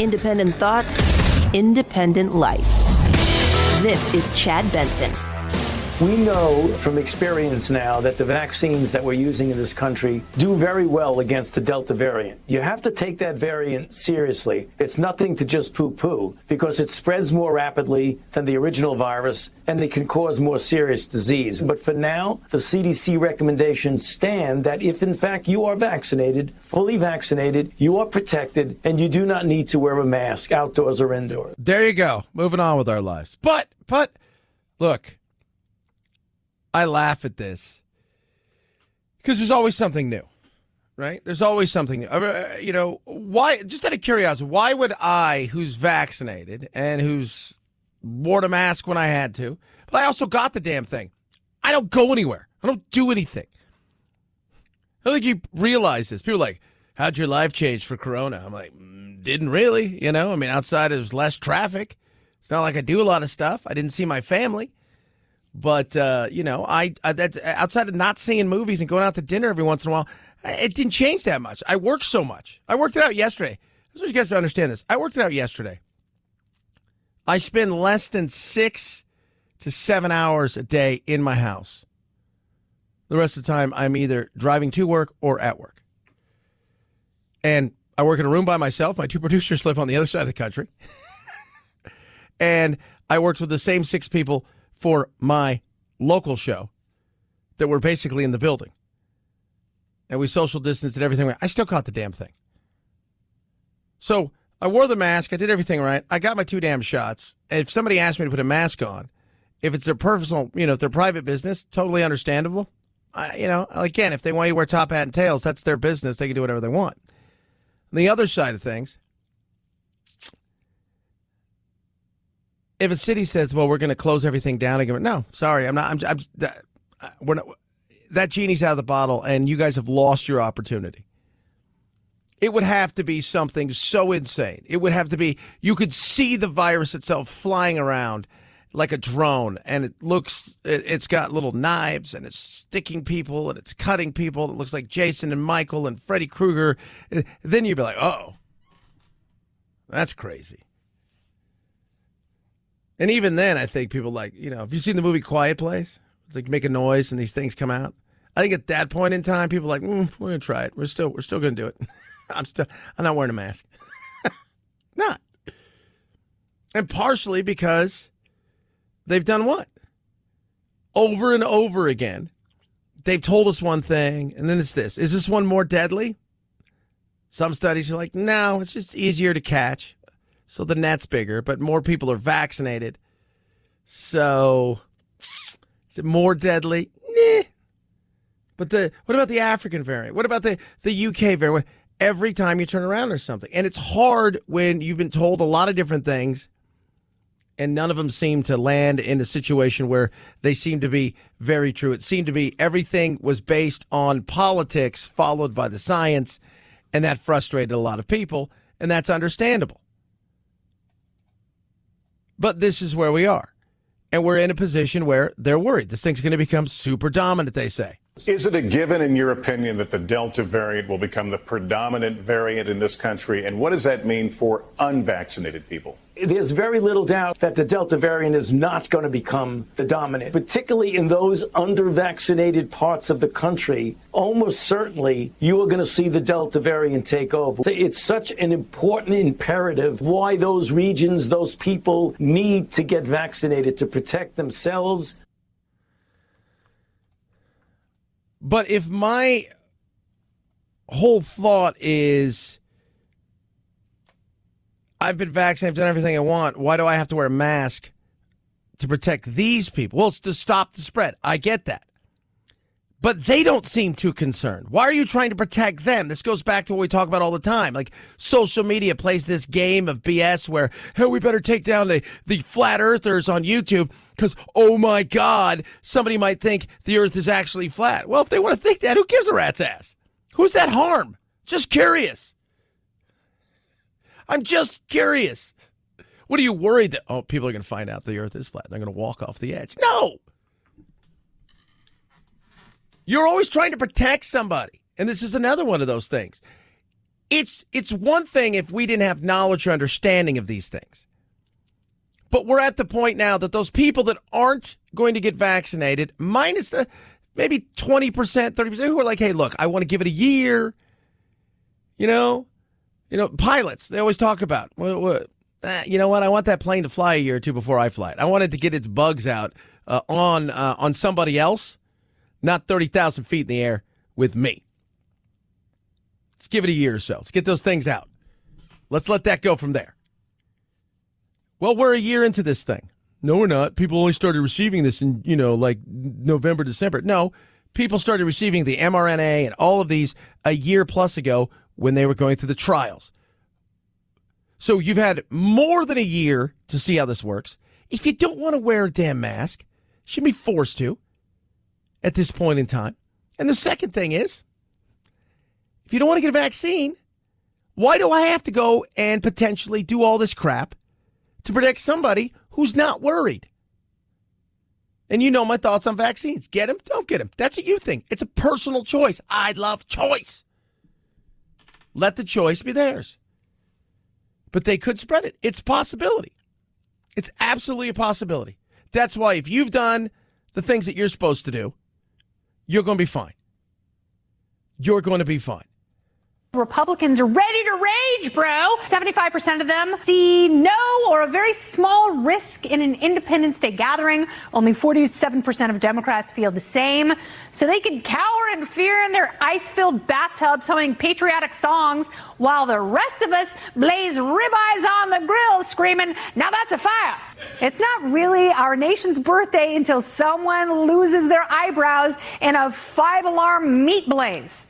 Independent thoughts, independent life. This is Chad Benson. We know from experience now that the vaccines that we're using in this country do very well against the Delta variant. You have to take that variant seriously. It's nothing to just poo-poo because it spreads more rapidly than the original virus and it can cause more serious disease. But for now, the CDC recommendations stand that if in fact you are vaccinated, fully vaccinated, you are protected and you do not need to wear a mask outdoors or indoors. There you go. Moving on with our lives. But look, I laugh at this because there's always something new, right? There's always something new. Why, just out of curiosity, why would I, who's vaccinated and who's wore a mask when I had to, but I also got the damn thing, I don't go anywhere. I don't do anything. I don't think you realize this. People are like, how'd your life change for Corona? I'm like, didn't really, I mean, outside there's less traffic. It's not like I do a lot of stuff. I didn't see my family. But, that's outside of not seeing movies and going out to dinner every once in a while, it didn't change that much. I worked so much. I worked it out yesterday. I just want you guys to understand this. I worked it out yesterday. I spend less than 6 to 7 hours a day in my house. The rest of the time, I'm either driving to work or at work. And I work in a room by myself. My 2 producers live on the other side of the country. And I worked with the same 6 people for my local show that were basically in the building. And we social distanced and everything. I still caught the damn thing. So I wore the mask. I did everything right. I got my 2 damn shots. And if somebody asked me to put a mask on, if it's their personal, if their private business, totally understandable. Again, if they want you to wear top hat and tails, that's their business. They can do whatever they want. On the other side of things, if a city says, well, we're going to close everything down again, no, sorry, I'm not. We're not. That genie's out of the bottle, and you guys have lost your opportunity. It would have to be something so insane. It would have to be, you could see the virus itself flying around like a drone, and it's got little knives, and it's sticking people, and it's cutting people. It looks like Jason and Michael and Freddy Krueger. Then you'd be like, oh, that's crazy. And even then, I think people have you seen the movie Quiet Place? It's like make a noise and these things come out. I think at that point in time, people are like, we're going to try it. We're still going to do it. I'm not wearing a mask. Not. And partially because they've done what? Over and over again. They've told us one thing, and then it's this. Is this one more deadly? Some studies are like, no, it's just easier to catch. So the net's bigger, but more people are vaccinated. So is it more deadly? Nah. But what about the African variant? What about the UK variant? Every time you turn around there's something. And it's hard when you've been told a lot of different things and none of them seem to land in a situation where they seem to be very true. It seemed to be everything was based on politics followed by the science, and that frustrated a lot of people, and that's understandable. But this is where we are. And we're in a position where they're worried. This thing's going to become super dominant, they say. Is it a given, in your opinion, that the Delta variant will become the predominant variant in this country? And what does that mean for unvaccinated people? There's very little doubt that the Delta variant is not going to become the dominant, particularly in those under-vaccinated parts of the country. Almost certainly, you are going to see the Delta variant take over. It's such an important imperative why those regions, those people need to get vaccinated to protect themselves. But if my whole thought is, I've been vaccinated, I've done everything I want, why do I have to wear a mask to protect these people? Well, it's to stop the spread. I get that. But they don't seem too concerned. Why are you trying to protect them? This goes back to what we talk about all the time. Like, social media plays this game of BS where, hey, we better take down the flat earthers on YouTube because, oh my God, somebody might think the earth is actually flat. Well, if they want to think that, who gives a rat's ass? Who's that harm? Just curious. I'm just curious. What are you worried that, oh, people are going to find out the earth is flat. They're going to walk off the edge. No. You're always trying to protect somebody. And this is another one of those things. It's one thing if we didn't have knowledge or understanding of these things. But we're at the point now that those people that aren't going to get vaccinated, minus the maybe 20%, 30%, who are like, hey, look, I want to give it a year. You know, pilots, they always talk about, you know what, I want that plane to fly a year or two before I fly it. I want it to get its bugs out on somebody else, not 30,000 feet in the air with me. Let's give it a year or so. Let's get those things out. Let's let that go from there. Well, we're a year into this thing. No, we're not. People only started receiving this in, like November, December. No, people started receiving the mRNA and all of these a year plus ago when they were going through the trials. So you've had more than a year to see how this works. If you don't want to wear a damn mask, you shouldn't be forced to at this point in time. And the second thing is, if you don't want to get a vaccine, why do I have to go and potentially do all this crap to protect somebody who's not worried? And you know my thoughts on vaccines. Get them, don't get them. That's a you thing. It's a personal choice. I love choice. Let the choice be theirs. But they could spread it. It's a possibility. It's absolutely a possibility. That's why if you've done the things that you're supposed to do, you're going to be fine. You're going to be fine. Republicans are ready to rage, bro. 75% of them see no or a very small risk in an Independence Day gathering. Only 47% of Democrats feel the same. So they can cower in fear in their ice-filled bathtubs humming patriotic songs while the rest of us blaze ribeyes on the grill screaming, now that's a fire. It's not really our nation's birthday until someone loses their eyebrows in a 5-alarm meat blaze.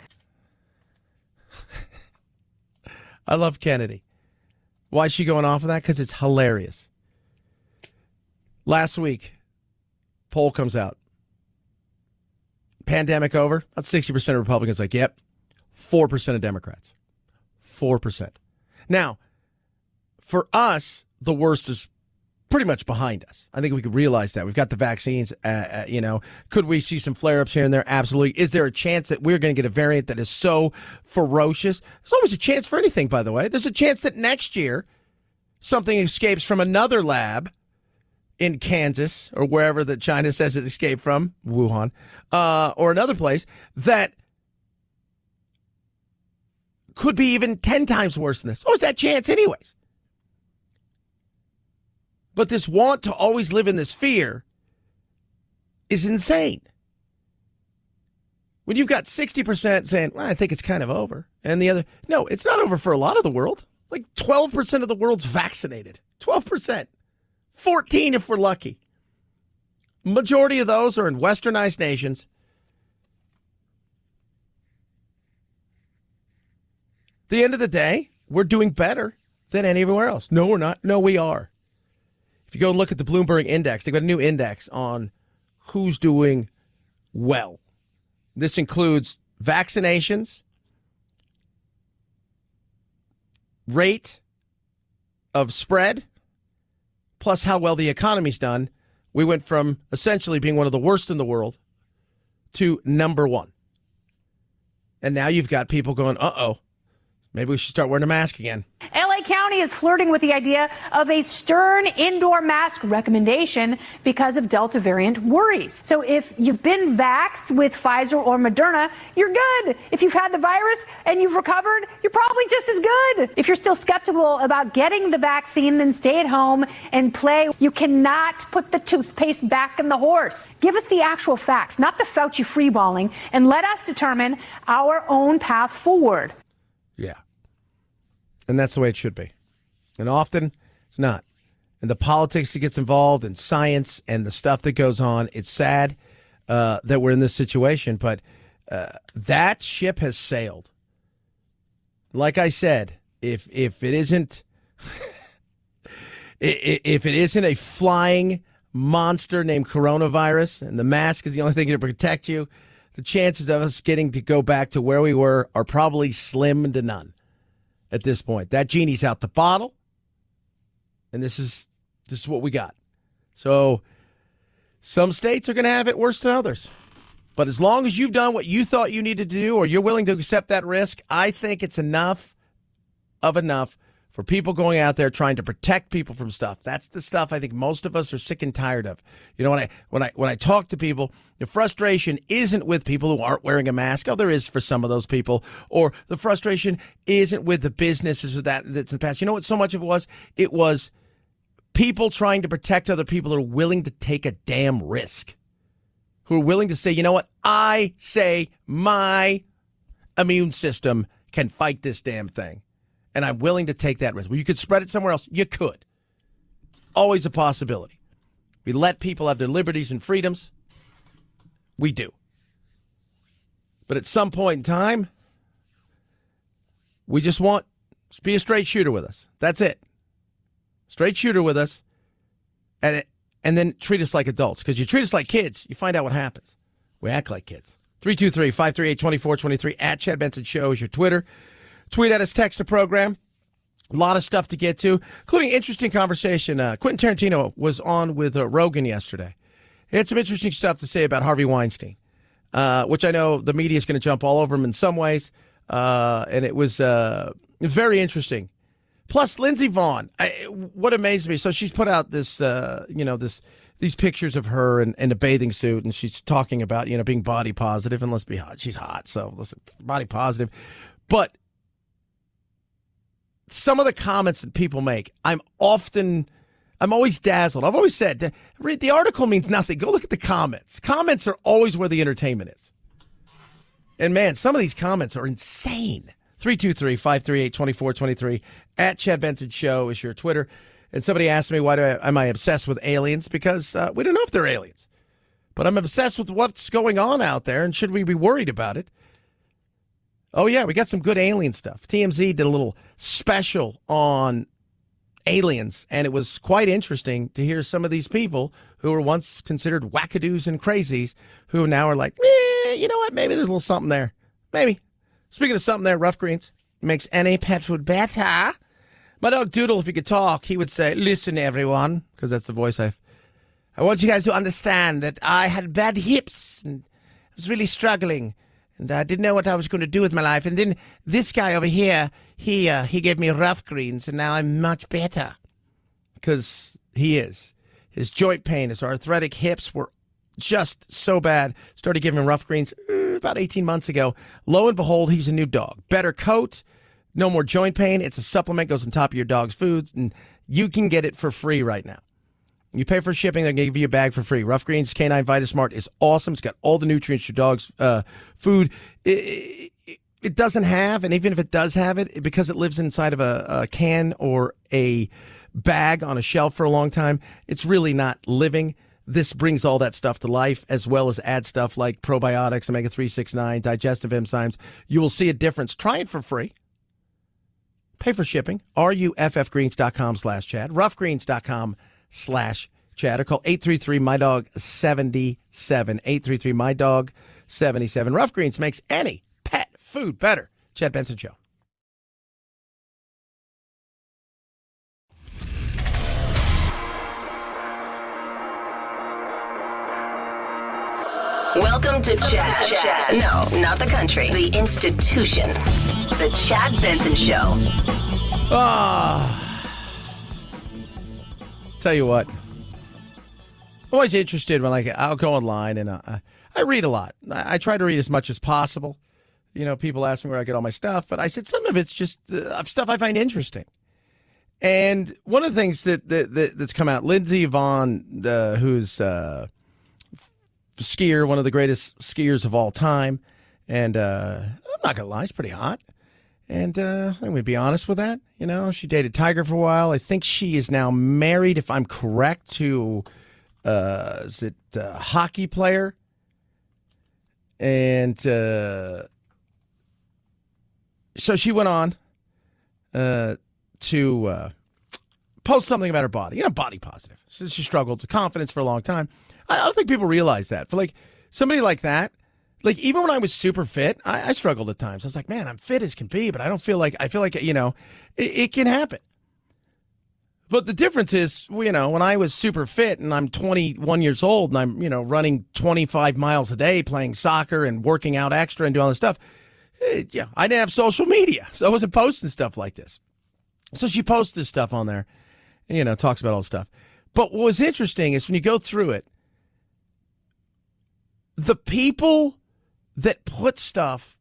I love Kennedy. Why is she going off of that? Because it's hilarious. Last week, poll comes out. Pandemic over. That's 60% of Republicans like, yep. 4% of Democrats. 4%. Now, for us, the worst is pretty much behind us. I think we could realize that. We've got the vaccines. Could we see some flare-ups here and there? Absolutely. Is there a chance that we're going to get a variant that is so ferocious? There's always a chance for anything, by the way. There's a chance that next year something escapes from another lab in Kansas or wherever that China says it escaped from, Wuhan, or another place that could be even 10 times worse than this. Or is that chance anyways? But this want to always live in this fear is insane. When you've got 60% saying, well, I think it's kind of over, and the other, no, it's not over for a lot of the world. Like 12% of the world's vaccinated. 12%. 14 if we're lucky. Majority of those are in westernized nations. At the end of the day, we're doing better than anywhere else. No, we're not. No, we are. If you go and look at the Bloomberg Index, they've got a new index on who's doing well. This includes vaccinations, rate of spread, plus how well the economy's done. We went from essentially being one of the worst in the world to number one. And now you've got people going, uh-oh, maybe we should start wearing a mask again. LA County is flirting with the idea of a stern indoor mask recommendation because of Delta variant worries. So if you've been vaxxed with Pfizer or Moderna, you're good. If you've had the virus and you've recovered, you're probably just as good. If you're still skeptical about getting the vaccine, then stay at home and play. You cannot put the toothpaste back in the horse. Give us the actual facts, not the Fauci freeballing, and let us determine our own path forward. Yeah. And that's the way it should be. And often, it's not. And the politics that gets involved and science and the stuff that goes on, it's sad that we're in this situation. But that ship has sailed. Like I said, if it isn't if it isn't a flying monster named coronavirus and the mask is the only thing to protect you, the chances of us getting to go back to where we were are probably slim to none at this point. That genie's out the bottle, and this is what we got. So some states are going to have it worse than others. But as long as you've done what you thought you needed to do or you're willing to accept that risk, I think it's enough of enough for people going out there trying to protect people from stuff. That's the stuff I think most of us are sick and tired of. You know, when I talk to people, the frustration isn't with people who aren't wearing a mask. Oh, there is for some of those people. Or the frustration isn't with the businesses or that's in the past. You know what so much of it was? It was people trying to protect other people who are willing to take a damn risk. Who are willing to say, you know what? I say my immune system can fight this damn thing. And I'm willing to take that risk. Well, you could spread it somewhere else. You could. Always a possibility. We let people have their liberties and freedoms. We do. But at some point in time, we just want to be a straight shooter with us. That's it. Straight shooter with us. And then treat us like adults. Because you treat us like kids, you find out what happens. We act like kids. 323-538-2423 at Chad Benson Show is your Twitter. Tweet at us, text the program. A lot of stuff to get to, including interesting conversation. Quentin Tarantino was on with Rogan yesterday. He had some interesting stuff to say about Harvey Weinstein, which I know the media is going to jump all over him in some ways. And it was very interesting. Plus, Lindsey Vonn, what amazed me. So she's put out this, these pictures of her in a bathing suit, and she's talking about, being body positive. And let's be hot. She's hot, so listen, body positive. But some of the comments that people make, I'm always dazzled. I've always said, read the article means nothing. Go look at the comments. Comments are always where the entertainment is. And man, some of these comments are insane. 323-538-2423 at Chad Benson Show is your Twitter. And somebody asked me, am I obsessed with aliens? Because we don't know if they're aliens. But I'm obsessed with what's going on out there, and should we be worried about it? Oh, yeah, we got some good alien stuff. TMZ did a little special on aliens, and it was quite interesting to hear some of these people who were once considered wackadoos and crazies who now are like, you know what, maybe there's a little something there. Maybe. Speaking of something there, Rough Greens makes any pet food better. My dog Doodle, if he could talk, he would say, listen, everyone, because that's the voice I want you guys to understand that I had bad hips and I was really struggling. And I didn't know what I was going to do with my life. And then this guy over here, he gave me Rough Greens, and now I'm much better. Because he is. His joint pain, his arthritic hips were just so bad. Started giving him Rough Greens about 18 months ago. Lo and behold, he's a new dog. Better coat, no more joint pain. It's a supplement, goes on top of your dog's foods, and you can get it for free right now. You pay for shipping, they're going to give you a bag for free. Rough Greens Canine Vitasmart is awesome. It's got all the nutrients your dog's food. It doesn't have, and even if it does have it, because it lives inside of a can or a bag on a shelf for a long time, it's really not living. This brings all that stuff to life, as well as add stuff like probiotics, omega-3, 6, 9, digestive enzymes. You will see a difference. Try it for free. Pay for shipping. ruffgreens.com/Chad. Ruffgreens.com/Chad, or call 833-MY-DOG-77. 833-MY-DOG-77. Rough Greens makes any pet food better. Chad Benson Show. Welcome to Chad. No, not the country. The institution. The Chad Benson Show. Tell you what. I'm always interested when I'll go online and I read a lot. I try to read as much as possible. People ask me where I get all my stuff, but I said some of it's just stuff I find interesting. And one of the things that's come out, Lindsey Vonn, who's skier, one of the greatest skiers of all time, and I'm not gonna lie, she's pretty hot. And I'm gonna be honest with that. She dated Tiger for a while. I think she is now married, if I'm correct, to is it a hockey player? And so she went on to post something about her body. Body positive. She struggled with confidence for a long time. I don't think people realize that. For somebody like that, even when I was super fit, I struggled at times. I was like, man, I'm fit as can be, but I feel like it can happen. But the difference is, when I was super fit and I'm 21 years old and I'm, running 25 miles a day, playing soccer and working out extra and doing all this stuff, I didn't have social media, so I wasn't posting stuff like this. So she posts this stuff on there, talks about all this stuff. But what was interesting is when you go through it, the people that put stuff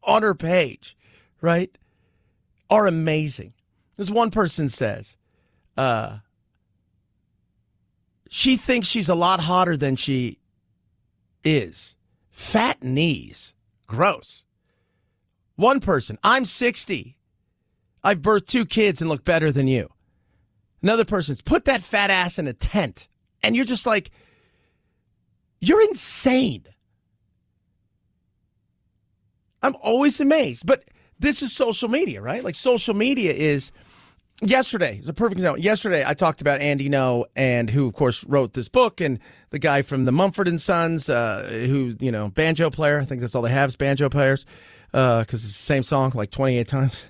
on her page, right, are amazing. As one person says, she thinks she's a lot hotter than she is. Fat knees. Gross. One person, I'm 60. I've birthed 2 kids and look better than you. Another person's, put that fat ass in a tent. And you're just like, you're insane. I'm always amazed. But this is social media, right? Like social media is, yesterday is a perfect example. Yesterday I talked about Andy No, and who of course wrote this book, and the guy from the Mumford & Sons, who, banjo player. I think that's all they have is banjo players, because it's the same song like 28 times.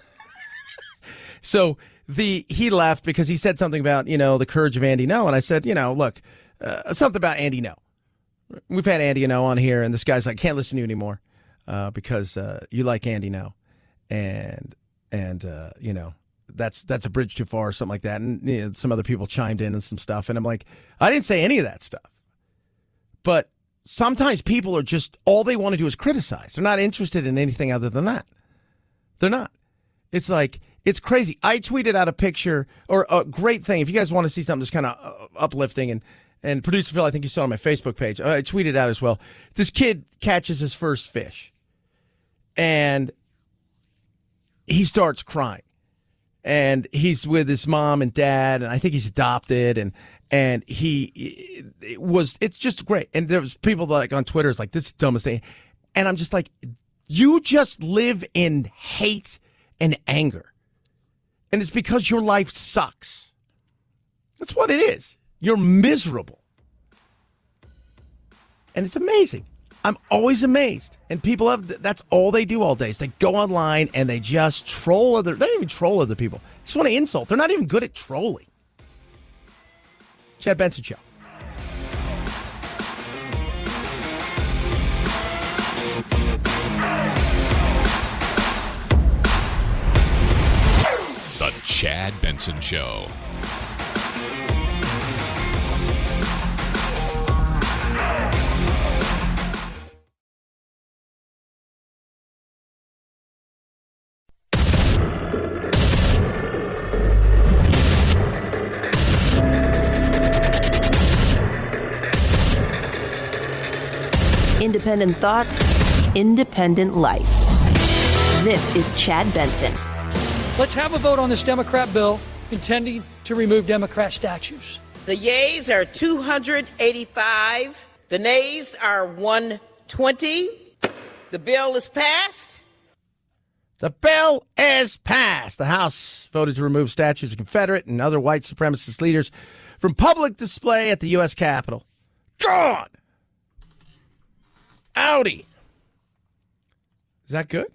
So he left because he said something about, the courage of Andy No. And I said, look, something about Andy No. We've had Andy No on here, and this guy's like, can't listen to you anymore because you like Andy No. And that's a bridge too far or something like that. And some other people chimed in and some stuff. And I'm like, I didn't say any of that stuff. But sometimes people are just, all they want to do is criticize. They're not interested in anything other than that. They're not. It's like, it's crazy. I tweeted out a picture, or a great thing. If you guys want to see something that's kind of uplifting, and producer Phil, I think you saw on my Facebook page, I tweeted out as well. This kid catches his first fish, and he starts crying. And he's with his mom and dad, and I think he's adopted, and it's just great. And there was people like on Twitter is like, this is the dumbest thing. And I'm just like, you just live in hate and anger. And it's because your life sucks. That's what it is. You're miserable. And it's amazing. I'm always amazed. And people that's all they do all day is they go online and they just troll they don't even troll other people. They just want to insult. They're not even good at trolling. Chad Benson Show. The Chad Benson Show. Independent thoughts, independent life. This is Chad Benson. Let's have a vote on this Democrat bill intending to remove Democrat statues. The yeas are 285. The nays are 120. The bill is passed. The bill is passed. The House voted to remove statues of Confederate and other white supremacist leaders from public display at the U.S. Capitol. Gone! Audi. Is that good?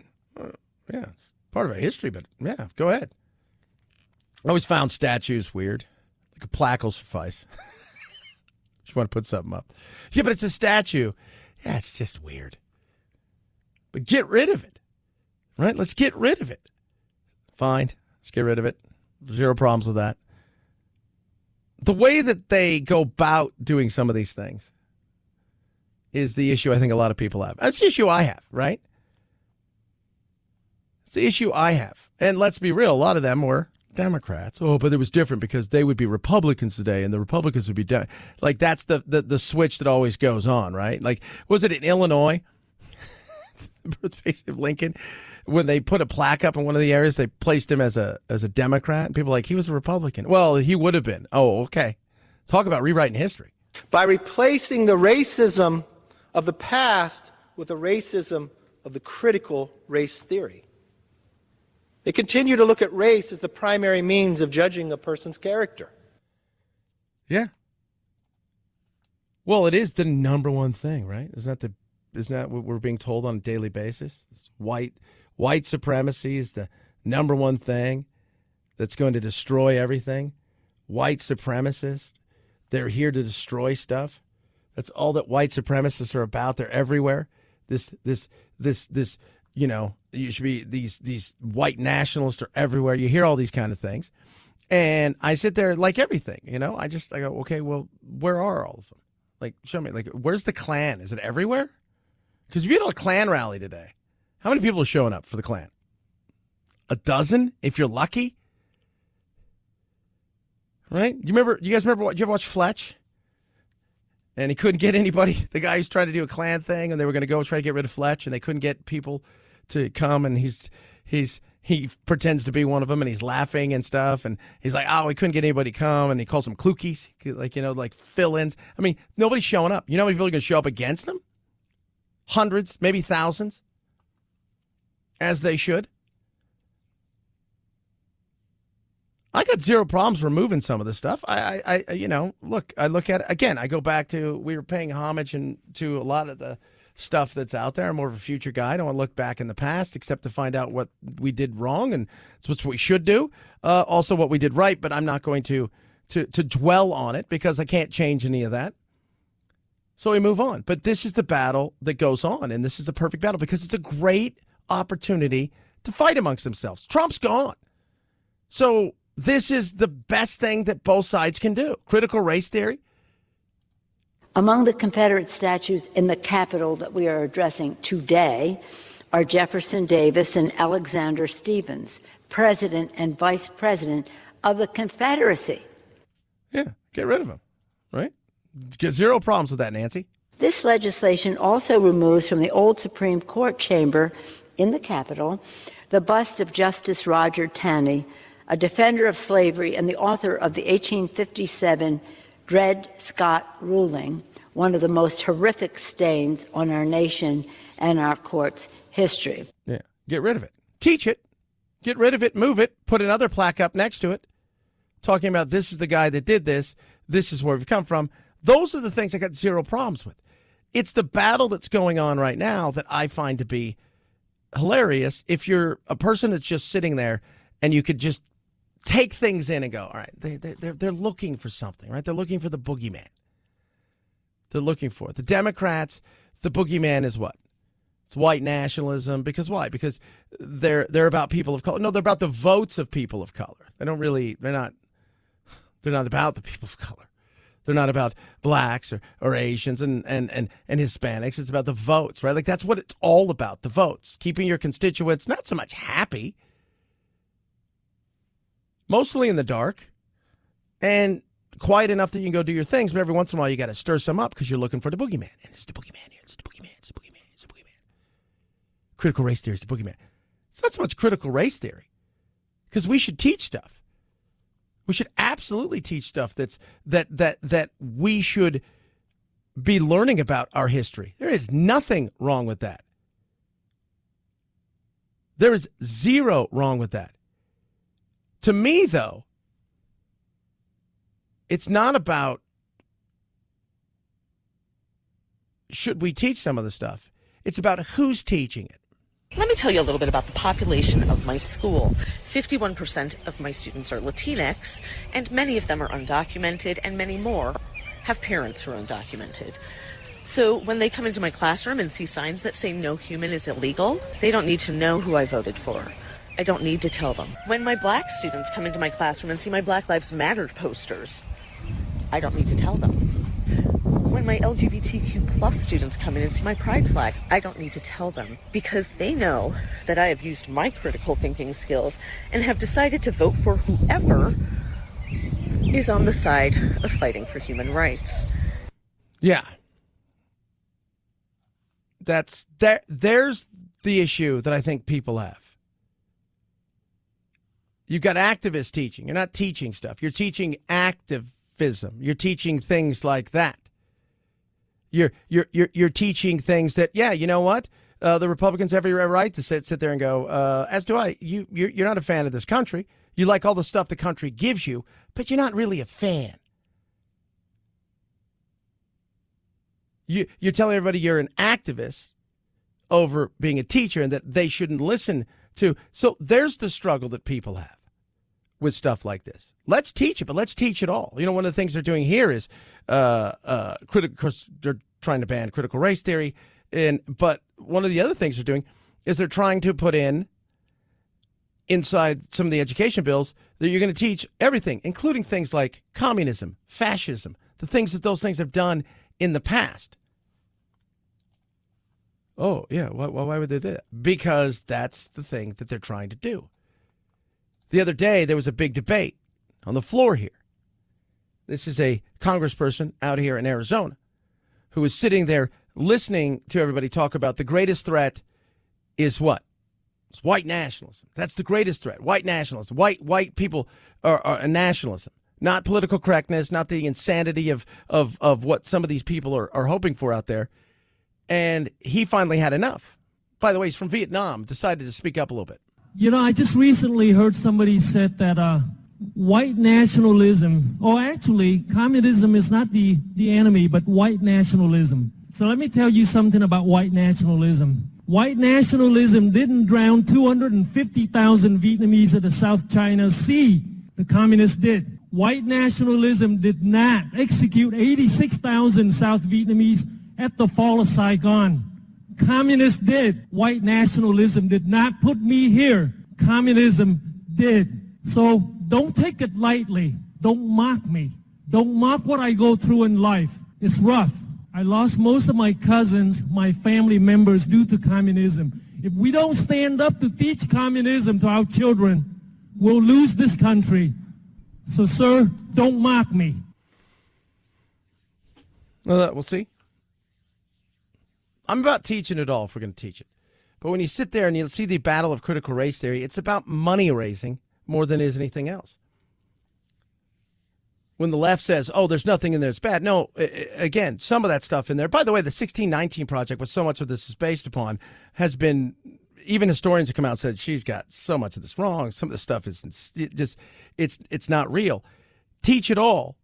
Yeah, it's part of our history, but yeah, go ahead. I always found statues weird. Like a plaque will suffice. You want to put something up. Yeah, but it's a statue. Yeah, it's just weird. But get rid of it. Right? Let's get rid of it. Fine. Let's get rid of it. Zero problems with that. The way that they go about doing some of these things is the issue I think a lot of people have. That's the issue I have, right? It's the issue I have. And let's be real, a lot of them were Democrats. Oh, but it was different because they would be Republicans today and the Republicans would be like that's the switch that always goes on, right? Like, was it in Illinois? The birthplace of Lincoln, when they put a plaque up in one of the areas, they placed him as a Democrat. And people were like, he was a Republican. Well, he would have been. Oh, okay. Talk about rewriting history. By replacing the racism of the past with the racism of the critical race theory. They continue to look at race as the primary means of judging a person's character. Yeah. Well, it is the number one thing, right? Isn't that what we're being told on a daily basis? White supremacy is the number one thing that's going to destroy everything. White supremacists, they're here to destroy stuff. That's all that white supremacists are about. They're everywhere. This you should be these white nationalists are everywhere. You hear all these kind of things. And I sit there like everything, I go, okay, well, where are all of them? Like, show me, like, where's the Klan? Is it everywhere? Because if you had a Klan rally today, how many people are showing up for the Klan? A dozen, if you're lucky? Right? You guys remember did you ever watch Fletch? And he couldn't get anybody. The guy who's trying to do a Klan thing, and they were going to go try to get rid of Fletch, and they couldn't get people to come, and he pretends to be one of them, and he's laughing and stuff, and he's like, oh, he couldn't get anybody to come, and he calls them klookies, like fill-ins. I mean, nobody's showing up. You know how many people are going to show up against them? Hundreds, maybe thousands, as they should. I got zero problems removing some of this stuff. I look at it again. I go back to, we were paying homage to a lot of the stuff that's out there. I'm more of a future guy. I don't want to look back in the past except to find out what we did wrong, and it's what we should do. Also what we did right, but I'm not going to dwell on it because I can't change any of that. So we move on. But this is the battle that goes on, and this is a perfect battle because it's a great opportunity to fight amongst themselves. Trump's gone. So this is the best thing that both sides can do. Critical race theory. Among the Confederate statues in the Capitol that we are addressing today are Jefferson Davis and Alexander Stephens, President and Vice President of the Confederacy. Yeah, get rid of them, right? Get zero problems with that, Nancy. This legislation also removes from the old Supreme Court chamber in the Capitol the bust of Justice Roger Taney, a defender of slavery and the author of the 1857 Dred Scott ruling, one of the most horrific stains on our nation and our court's history. Yeah, get rid of it. Teach it. Get rid of it, move it, put another plaque up next to it, talking about this is the guy that did this, this is where we've come from. Those are the things I got zero problems with. It's the battle that's going on right now that I find to be hilarious. If you're a person that's just sitting there and you could just take things in and go, all right, they're looking for something, right? They're looking for the boogeyman. They're looking for it. The Democrats, the boogeyman is what? It's white nationalism. Because why? Because they're about people of color. No, they're about the votes of people of color. They're not about the people of color. They're not about blacks or Asians and Hispanics. It's about the votes, right? Like that's what it's all about, the votes. Keeping your constituents not so much happy, mostly in the dark, and quiet enough that you can go do your things, but every once in a while you got to stir some up because you're looking for the boogeyman. And it's the boogeyman here. It's the boogeyman. It's the boogeyman. It's the boogeyman. Critical race theory is the boogeyman. It's not so much critical race theory because we should teach stuff. We should absolutely teach stuff that we should be learning about our history. There is nothing wrong with that. There is zero wrong with that. To me, though, it's not about should we teach some of the stuff. It's about who's teaching it. Let me tell you a little bit about the population of my school. 51% of my students are Latinx, and many of them are undocumented, and many more have parents who are undocumented. So when they come into my classroom and see signs that say no human is illegal, they don't need to know who I voted for. I don't need to tell them. When my black students come into my classroom and see my Black Lives Matter posters, I don't need to tell them. When my LGBTQ plus students come in and see my pride flag, I don't need to tell them because they know that I have used my critical thinking skills and have decided to vote for whoever is on the side of fighting for human rights. Yeah. There's the issue that I think people have. You've got activists teaching. You're not teaching stuff. You're teaching activism. You're teaching things like that. You're teaching things that, yeah, you know what? The Republicans have every right to sit there and go, as do I. You're not a fan of this country. You like all the stuff the country gives you, but you're not really a fan. You're telling everybody you're an activist over being a teacher and that they shouldn't listen to. So there's the struggle that people have with stuff like this. Let's teach it, but let's teach it all. You know, one of the things they're doing here is they're trying to ban critical race theory. But one of the other things they're doing is they're trying to put inside some of the education bills that you're going to teach everything, including things like communism, fascism, the things that those things have done in the past. Oh, yeah. Why would they do that? Because that's the thing that they're trying to do. The other day, there was a big debate on the floor here. This is a congressperson out here in Arizona who was sitting there listening to everybody talk about the greatest threat is what? It's white nationalism. That's the greatest threat. White nationalism. White people are nationalism. Not political correctness, not the insanity of what some of these people are hoping for out there. And he finally had enough. By the way, he's from Vietnam, decided to speak up a little bit. You know, I just recently heard somebody said that white nationalism, or actually communism is not the enemy, but white nationalism. So let me tell you something about white nationalism. White nationalism didn't drown 250,000 Vietnamese at the South China Sea. The communists did. White nationalism did not execute 86,000 South Vietnamese at the fall of Saigon. Communists did. White nationalism did not put me here. Communism did. So don't take it lightly. Don't mock me. Don't mock what I go through in life. It's rough. I lost most of my cousins, my family members, due to communism. If we don't stand up to teach communism to our children, we'll lose this country. So, sir, don't mock me. Well, we'll see. I'm about teaching it all if we're going to teach it. But when you sit there and you see the battle of critical race theory, it's about money raising more than it is anything else. When the left says, oh, there's nothing in there that's bad. No, again, some of that stuff in there. By the way, the 1619 Project, which so much of this is based upon, has been, even historians have come out and said, she's got so much of this wrong. Some of this stuff is just, it's not real. Teach it all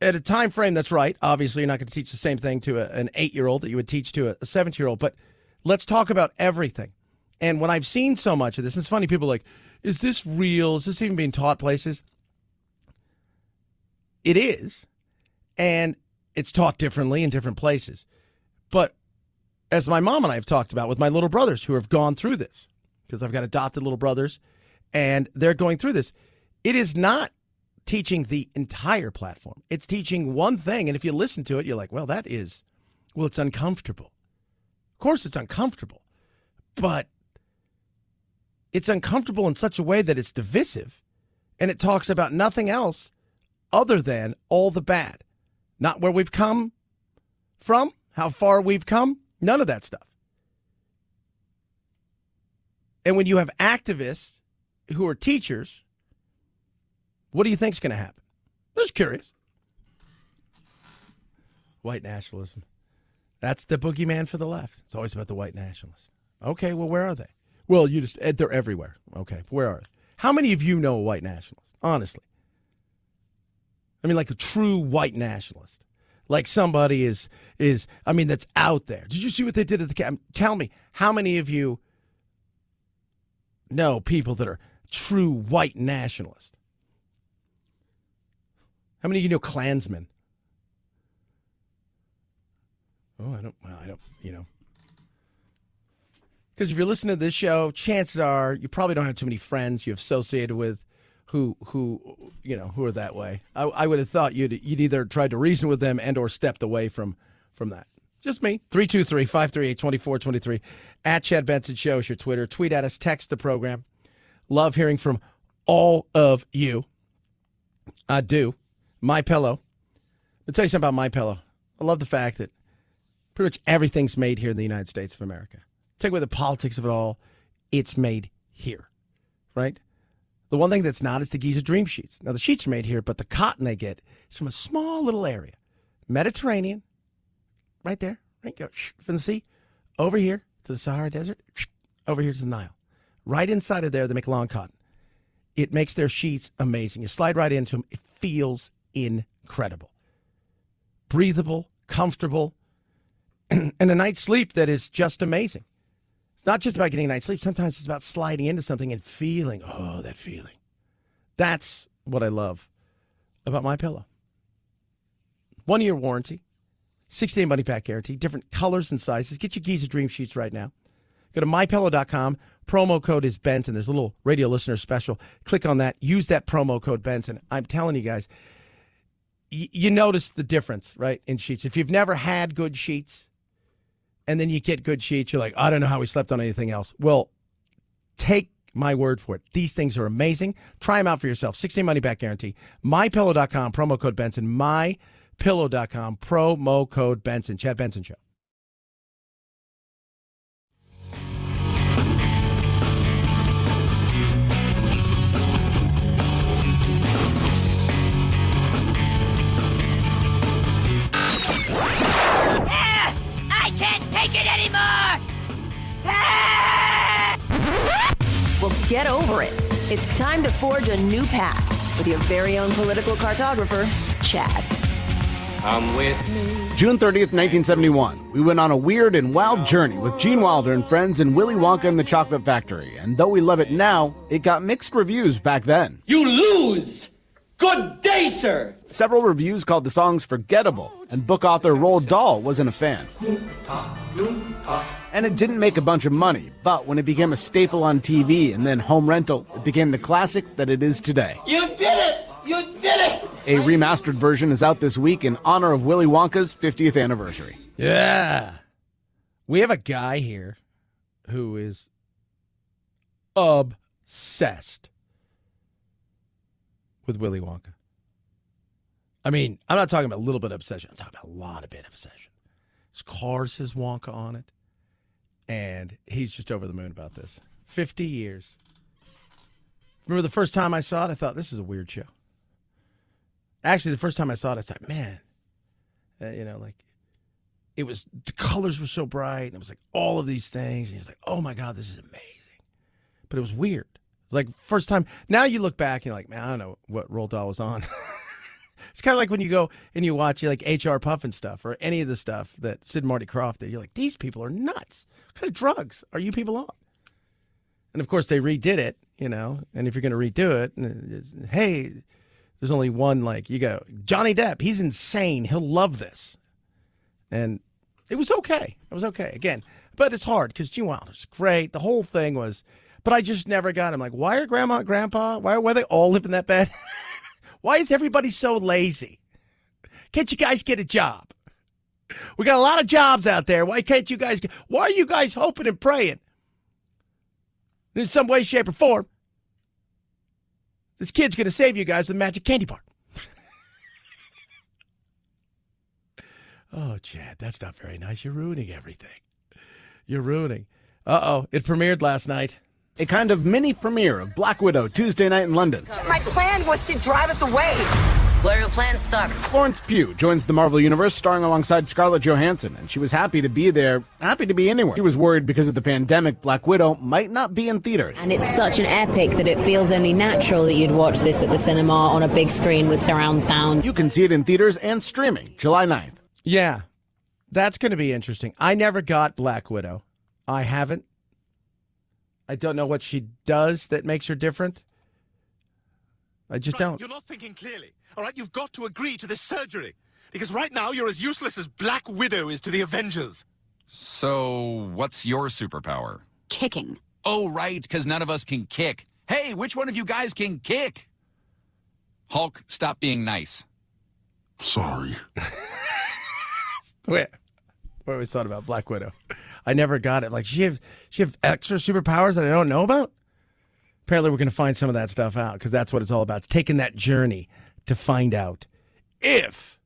at a time frame that's right. Obviously, you're not going to teach the same thing to an 8-year-old that you would teach to a 7-year-old, but let's talk about everything. And when I've seen so much of this, it's funny, people are like, is this real? Is this even being taught places? It is, and it's taught differently in different places. But as my mom and I have talked about with my little brothers who have gone through this, because I've got adopted little brothers, and they're going through this, it is not teaching the entire platform. It's teaching one thing, and if you listen to it, you're like, well, it's uncomfortable. Of course it's uncomfortable, but it's uncomfortable in such a way that it's divisive, and it talks about nothing else other than all the bad. Not where we've come from, how far we've come, none of that stuff. And when you have activists who are teachers, what do you think is going to happen? Just curious. White nationalism. That's the boogeyman for the left. It's always about the white nationalists. Okay, well, where are they? Well, they're everywhere. Okay, where are they? How many of you know a white nationalist? Honestly. I mean, like a true white nationalist. Like somebody that's out there. Did you see what they did at the camp? Tell me, how many of you know people that are true white nationalists? How many of you know Klansmen? Oh, I don't, Because if you're listening to this show, chances are you probably don't have too many friends you have associated with who are that way. I would have thought you'd either tried to reason with them and or stepped away from that. Just me. 323-538-2423. At Chad Benson Show is your Twitter. Tweet at us. Text the program. Love hearing from all of you. I do. MyPillow. I'll tell you something about MyPillow. I love the fact that pretty much everything's made here in the United States of America. Take away the politics of it all. It's made here, right? The one thing that's not is the Giza Dream Sheets. Now, the sheets are made here, but the cotton they get is from a small little area. Mediterranean, right there, right, go from the sea, over here to the Sahara Desert, over here to the Nile. Right inside of there, they make long cotton. It makes their sheets amazing. You slide right into them. It feels incredible. Breathable, comfortable, and a night's sleep that is just amazing. It's not just about getting a night's sleep. Sometimes it's about sliding into something and feeling, that feeling. That's what I love about MyPillow. 1-year warranty, 6-day money-back guarantee, different colors and sizes. Get your Giza Dream Sheets right now. Go to mypillow.com. Promo code is Benson. There's a little radio listener special. Click on that. Use that promo code Benson. I'm telling you guys, you notice the difference, right, in sheets. If you've never had good sheets and then you get good sheets, you're like, I don't know how we slept on anything else. Well, take my word for it. These things are amazing. Try them out for yourself. 6-day money-back guarantee. mypillow.com. Promo code Benson. mypillow.com. Promo code Benson. Chad Benson Show. I can't take it anymore! Well, get over it. It's time to forge a new path with your very own political cartographer, Chad. I'm with me. June 30th, 1971. We went on a weird and wild journey with Gene Wilder and friends in Willy Wonka and the Chocolate Factory. And though we love it now, it got mixed reviews back then. You lose! Good day, sir! Several reviews called the songs forgettable, and book author Roald Dahl wasn't a fan. And it didn't make a bunch of money, but when it became a staple on TV and then home rental, it became the classic that it is today. You did it! You did it! A remastered version is out this week in honor of Willy Wonka's 50th anniversary. Yeah. We have a guy here who is obsessed with Willy Wonka. I mean, I'm not talking about a little bit of obsession. I'm talking about a lot of bit of obsession. His car says Wonka on it, and he's just over the moon about this. 50 years. Remember the first time I saw it, I thought, this is a weird show. Actually, the first time I saw it, I thought, man, it was, the colors were so bright, and it was like all of these things, and he was like, oh my God, this is amazing. But it was weird. It was like first time. Now you look back, and you're like, man, I don't know what Roald Dahl was on. It's kind of like when you go and you watch like H.R. Puffin stuff or any of the stuff that Sid and Marty Krofft did. You're like, these people are nuts. What kind of drugs are you people on? And of course they redid it, and if you're going to redo it, hey, there's only one, you go, Johnny Depp, he's insane. He'll love this. And it was okay. It was okay. Again, but it's hard because Gene Wilder's great. The whole thing was, but I just never got him. Like, why are Grandma and Grandpa, why they all live in that bed? Why is everybody so lazy? Can't you guys get a job? We got a lot of jobs out there. Why can't you guys why are you guys hoping and praying? In some way, shape, or form, this kid's going to save you guys with a magic candy bar. Oh, Chad, that's not very nice. You're ruining everything. You're ruining. Uh-oh, it premiered last night. A kind of mini premiere of Black Widow Tuesday night in London. My plan was to drive us away. Well, your plan sucks. Florence Pugh joins the Marvel Universe starring alongside Scarlett Johansson, and she was happy to be there, happy to be anywhere. She was worried because of the pandemic, Black Widow might not be in theaters. And it's such an epic that it feels only natural that you'd watch this at the cinema on a big screen with surround sound. You can see it in theaters and streaming July 9th. Yeah, that's going to be interesting. I never got Black Widow. I haven't. I don't know what she does that makes her different. I just don't. You're not thinking clearly. All right, you've got to agree to this surgery. Because right now you're as useless as Black Widow is to the Avengers. So, what's your superpower? Kicking. Oh, right, because none of us can kick. Hey, which one of you guys can kick? Hulk, stop being nice. Sorry. Wait, what always thought about Black Widow? I never got it. Like, she have extra superpowers that I don't know about? Apparently, we're going to find some of that stuff out because that's what it's all about. It's taking that journey to find out if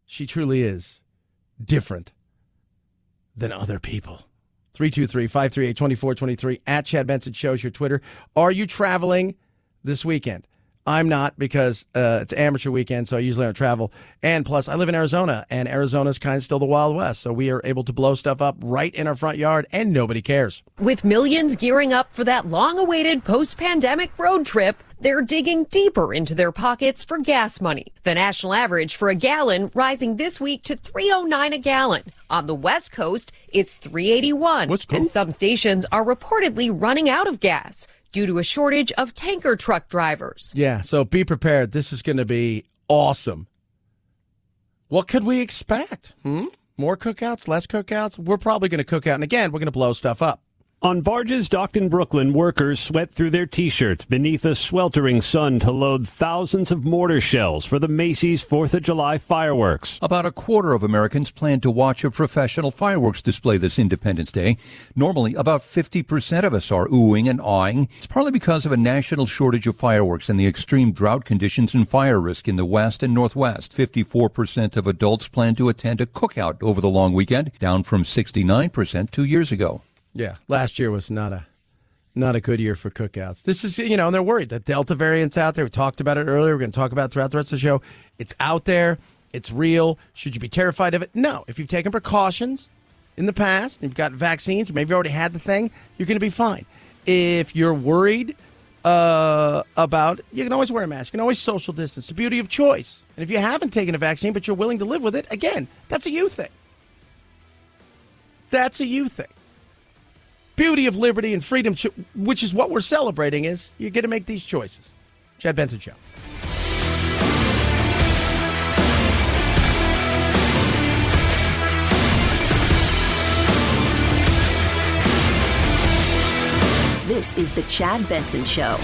she truly is different than other people. 323-538-2423 at Chad Benson Show's your Twitter. Are you traveling this weekend? I'm not because it's amateur weekend, so I usually don't travel. And plus, I live in Arizona, and Arizona's kind of still the Wild West, so we are able to blow stuff up right in our front yard, and nobody cares. With millions gearing up for that long-awaited post-pandemic road trip, they're digging deeper into their pockets for gas money. The national average for a gallon rising this week to $3.09 a gallon. On the West Coast, it's $3.81, and some stations are reportedly running out of gas due to a shortage of tanker truck drivers. Yeah, so be prepared. This is going to be awesome. What could we expect? More cookouts, less cookouts? We're probably going to cook out. And again, we're going to blow stuff up. On barges docked in Brooklyn, workers sweat through their T-shirts beneath a sweltering sun to load thousands of mortar shells for the Macy's 4th of July fireworks. About a quarter of Americans plan to watch a professional fireworks display this Independence Day. Normally, about 50% of us are oohing and awing. It's partly because of a national shortage of fireworks and the extreme drought conditions and fire risk in the West and Northwest. 54% of adults plan to attend a cookout over the long weekend, down from 69% 2 years ago. Yeah, last year was not a good year for cookouts. This is, and they're worried. The Delta variant's out there. We talked about it earlier. We're going to talk about it throughout the rest of the show. It's out there. It's real. Should you be terrified of it? No. If you've taken precautions in the past, you've got vaccines, maybe you already had the thing, you're going to be fine. If you're worried about it, you can always wear a mask. You can always social distance. The beauty of choice. And if you haven't taken a vaccine but you're willing to live with it, again, that's a you thing. That's a you thing. Beauty of liberty and freedom, which is what we're celebrating, is you get to make these choices. Chad Benson Show. This is the Chad Benson Show.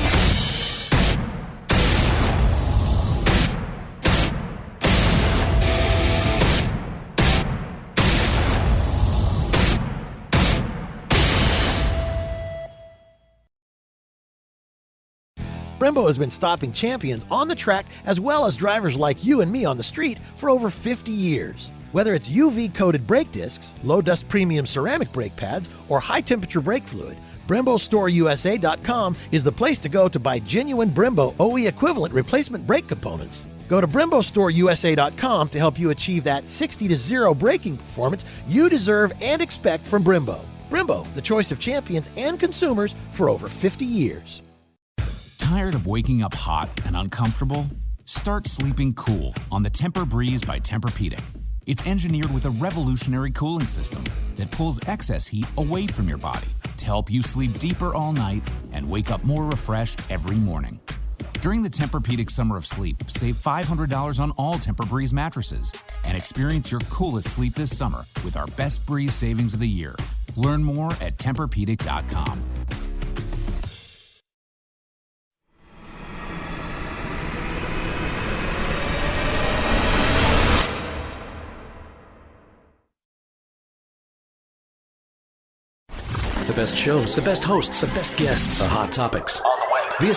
Brembo has been stopping champions on the track as well as drivers like you and me on the street for over 50 years. Whether it's UV-coated brake discs, low-dust premium ceramic brake pads, or high-temperature brake fluid, BremboStoreUSA.com is the place to go to buy genuine Brembo OE equivalent replacement brake components. Go to BremboStoreUSA.com to help you achieve that 60-0 braking performance you deserve and expect from Brembo. Brembo, the choice of champions and consumers for over 50 years. Tired of waking up hot and uncomfortable? Start sleeping cool on the Tempur-Breeze by Tempur-Pedic. It's engineered with a revolutionary cooling system that pulls excess heat away from your body to help you sleep deeper all night and wake up more refreshed every morning. During the Tempur-Pedic Summer of Sleep, save $500 on all Tempur-Breeze mattresses and experience your coolest sleep this summer with our best breeze savings of the year. Learn more at TempurPedic.com. The best shows, the best hosts, the best guests, the hot topics on the web. Via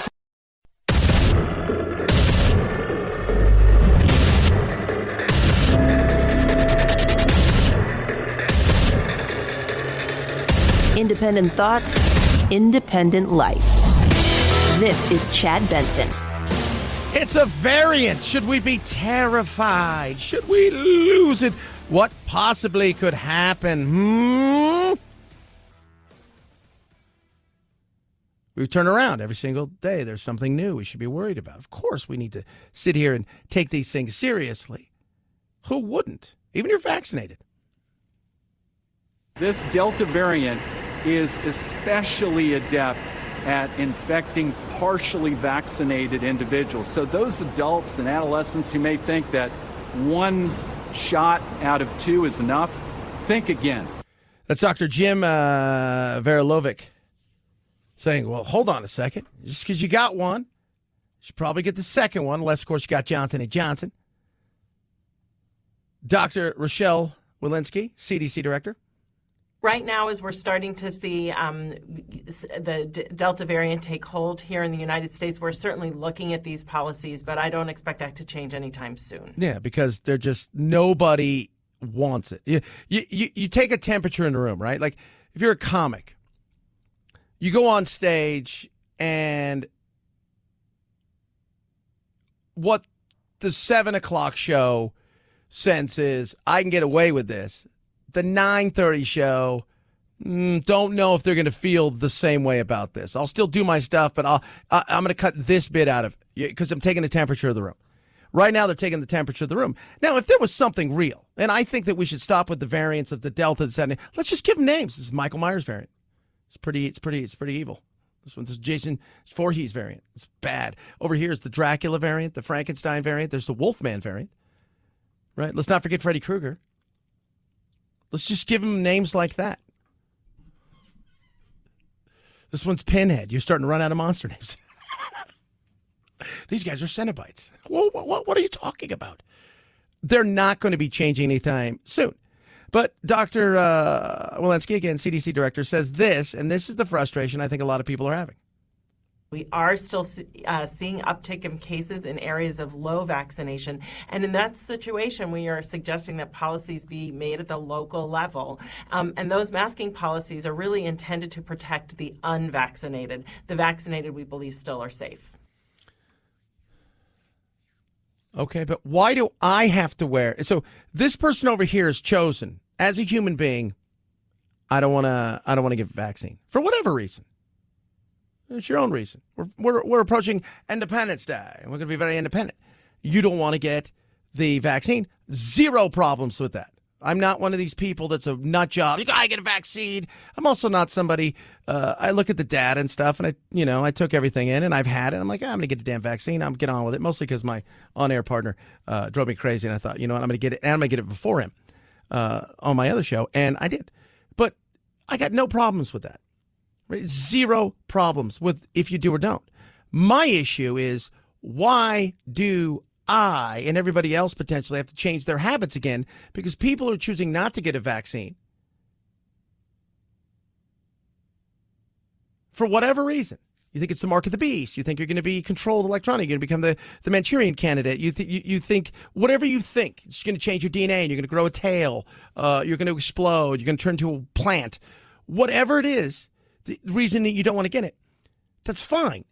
Independent thoughts, independent life. This is Chad Benson. It's a variant. Should we be terrified? Should we lose it? What possibly could happen? We turn around every single day. There's something new we should be worried about. Of course, we need to sit here and take these things seriously. Who wouldn't? Even if you're vaccinated. This Delta variant is especially adept at infecting partially vaccinated individuals. So those adults and adolescents who may think that one shot out of two is enough, think again. That's Dr. Jim Verilovic saying, well, hold on a second. Just because you got one, you should probably get the second one, unless, of course, you got Johnson & Johnson. Dr. Rochelle Walensky, CDC Director. Right now, as we're starting to see the Delta variant take hold here in the United States, we're certainly looking at these policies, but I don't expect that to change anytime soon. Yeah, because they're just, nobody wants it. You take a temperature in the room, right? Like, if you're a comic, you go on stage, and what the 7 o'clock show senses, I can get away with this. The 9:30 show, don't know if they're going to feel the same way about this. I'll still do my stuff, but I'm going to cut this bit out of it because I'm taking the temperature of the room. Right now, they're taking the temperature of the room. Now, if there was something real, and I think that we should stop with the variants of the Delta, let's just give them names. This is Michael Myers variant. It's pretty evil. This one's Jason Voorhees variant. It's bad. Over here is the Dracula variant, the Frankenstein variant. There's the Wolfman variant. right? Let's not forget Freddy Krueger. Let's just give them names like that. This one's Pinhead. You're starting to run out of monster names. These guys are Cenobites. What are you talking about? They're not going to be changing anytime soon. But Dr. Walensky, again, CDC director, says this, and this is the frustration I think a lot of people are having. We are still seeing uptick in cases in areas of low vaccination. And in that situation, we are suggesting that policies be made at the local level. And those masking policies are really intended to protect the unvaccinated. The vaccinated, we believe, still are safe. Okay, but why do I have to wear? So this person over here is chosen as a human being. I don't want to give a vaccine for whatever reason. It's your own reason. We're approaching Independence Day, and we're going to be very independent. You don't want to get the vaccine. Zero problems with that. I'm not one of these people that's a nut job. You got to get a vaccine. I'm also not somebody. I look at the data and stuff, and I took everything in, and I've had it. I'm like, I'm going to get the damn vaccine. I'm get on with it. Mostly because my on-air partner drove me crazy, and I thought, you know what, I'm going to get it, and I'm going to get it before him on my other show, and I did. But I got no problems with that. Right? Zero problems with if you do or don't. My issue is, why do I and everybody else potentially have to change their habits again because people are choosing not to get a vaccine for whatever reason? You think it's the mark of the beast. You think you're going to be controlled electronically. You're going to become the Manchurian candidate. You think whatever you think. It's going to change your DNA. And you're going to grow a tail. You're going to explode. You're going to turn into a plant. Whatever it is, the reason that you don't want to get it, that's fine.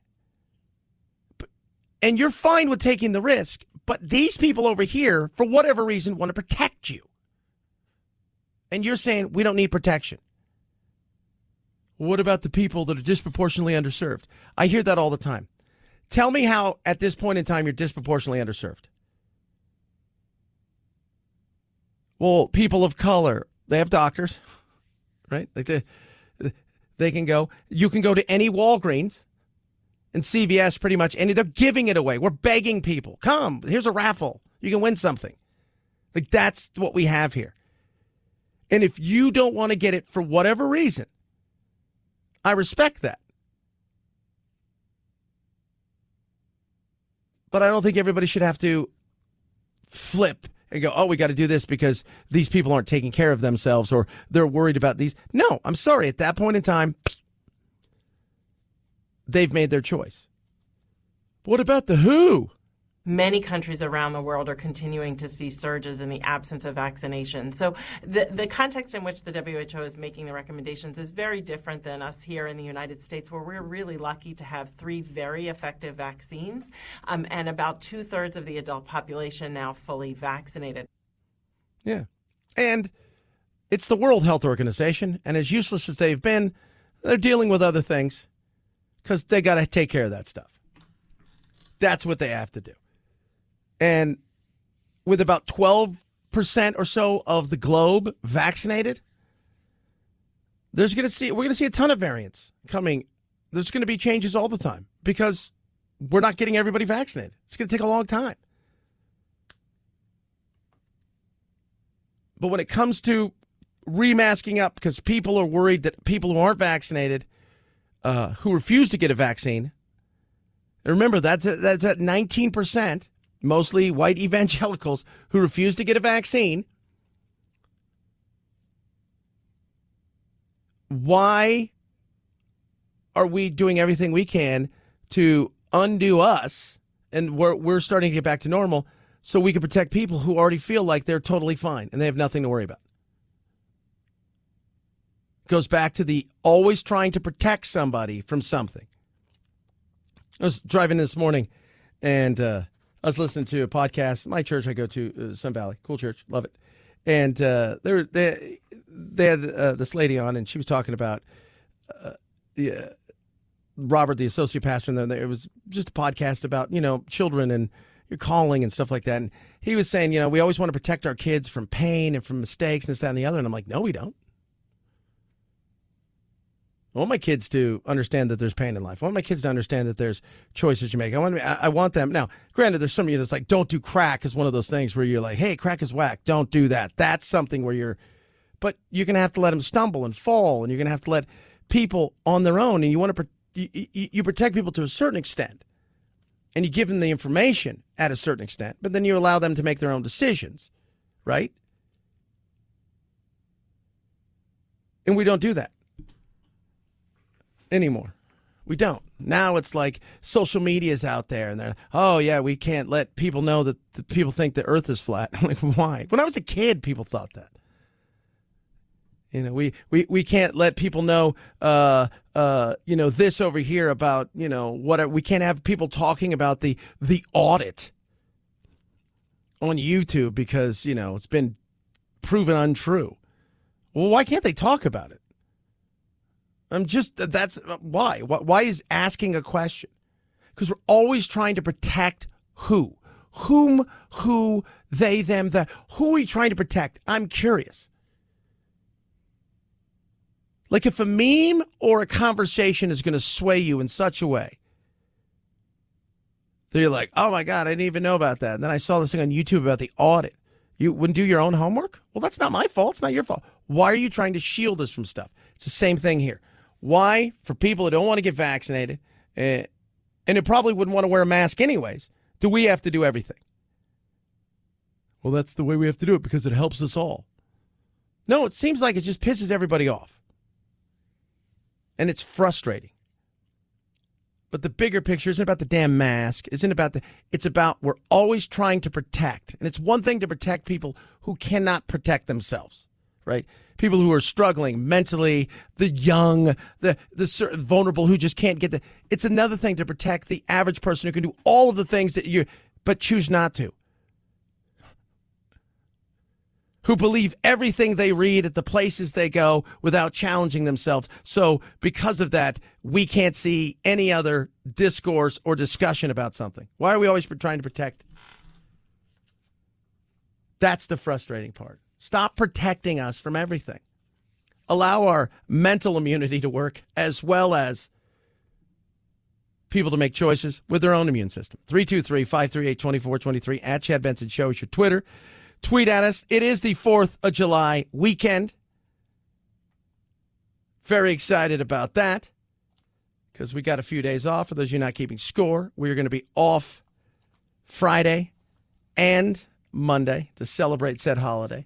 And you're fine with taking the risk. But these people over here, for whatever reason, want to protect you. And you're saying we don't need protection. What about the people that are disproportionately underserved? I hear that all the time. Tell me how, at this point in time, you're disproportionately underserved. Well, people of color, they have doctors, right? Like they can go. You can go to any Walgreens and CVS, pretty much any. They're giving it away. We're begging people. Come, here's a raffle. You can win something. Like, that's what we have here. And if you don't want to get it for whatever reason, I respect that. But I don't think everybody should have to flip and go, oh, we got to do this because these people aren't taking care of themselves or they're worried about these. No, I'm sorry. At that point in time, they've made their choice. What about the WHO? Many countries around the world are continuing to see surges in the absence of vaccination. So the context in which the WHO is making the recommendations is very different than us here in the United States, where we're really lucky to have 3 very effective vaccines and about 2/3 of the adult population now fully vaccinated. Yeah. And it's the World Health Organization, and as useless as they've been, they're dealing with other things because they got to take care of that stuff. That's what they have to do. And with about 12% or so of the globe vaccinated, we're going to see a ton of variants coming. There's going to be changes all the time because we're not getting everybody vaccinated. It's going to take a long time. But when it comes to remasking up because people are worried that people who aren't vaccinated, who refuse to get a vaccine, remember that's at 19%. Mostly white evangelicals who refuse to get a vaccine. Why are we doing everything we can to undo us and we're starting to get back to normal so we can protect people who already feel like they're totally fine and they have nothing to worry about? Goes back to the always trying to protect somebody from something. I was driving this morning and I was listening to a podcast. My church I go to, Sun Valley, cool church, love it. And they had this lady on, and she was talking about Robert, the associate pastor, and then it was just a podcast about children and your calling and stuff like that. And he was saying, we always want to protect our kids from pain and from mistakes and this, that, and the other. And I'm like, no, we don't. I want my kids to understand that there's pain in life. I want my kids to understand that there's choices you make. I want them. Now, granted, there's some of you that's like, don't do crack is one of those things where you're like, hey, crack is whack. Don't do that. That's something where but you're going to have to let them stumble and fall, and you're going to have to let people on their own, and you want to you protect people to a certain extent, and you give them the information at a certain extent, but then you allow them to make their own decisions, right? And we don't do that anymore. We don't. Now it's like social media is out there, and they're, oh, yeah, we can't let people know that people think the earth is flat. I'm like, why? When I was a kid, people thought that. You know, we can't let people know, this over here about, we can't have people talking about the audit on YouTube because, it's been proven untrue. Well, why can't they talk about it? That's why. Why is asking a question? Because we're always trying to protect who? Whom, who, they, them, that. Who are we trying to protect? I'm curious. Like if a meme or a conversation is going to sway you in such a way that you're like, oh my God, I didn't even know about that. And then I saw this thing on YouTube about the audit. You wouldn't do your own homework? Well, that's not my fault. It's not your fault. Why are you trying to shield us from stuff? It's the same thing here. Why? For people who don't want to get vaccinated, and who probably wouldn't want to wear a mask anyways, do we have to do everything? Well, that's the way we have to do it because it helps us all. No, it seems like it just pisses everybody off. And it's frustrating. But the bigger picture isn't about the damn mask. It's about we're always trying to protect. And it's one thing to protect people who cannot protect themselves, right? People who are struggling mentally, the young, the vulnerable who just can't get it's another thing to protect the average person who can do all of the things that but choose not to. Who believe everything they read at the places they go without challenging themselves. So because of that, we can't see any other discourse or discussion about something. Why are we always trying to protect? That's the frustrating part. Stop protecting us from everything. Allow our mental immunity to work as well as people to make choices with their own immune system. 323-538-2423 at Chad Benson Show is your Twitter. Tweet at us. It is the 4th of July weekend. Very excited about that because we got a few days off. For those of you not keeping score, we are going to be off Friday and Monday to celebrate said holiday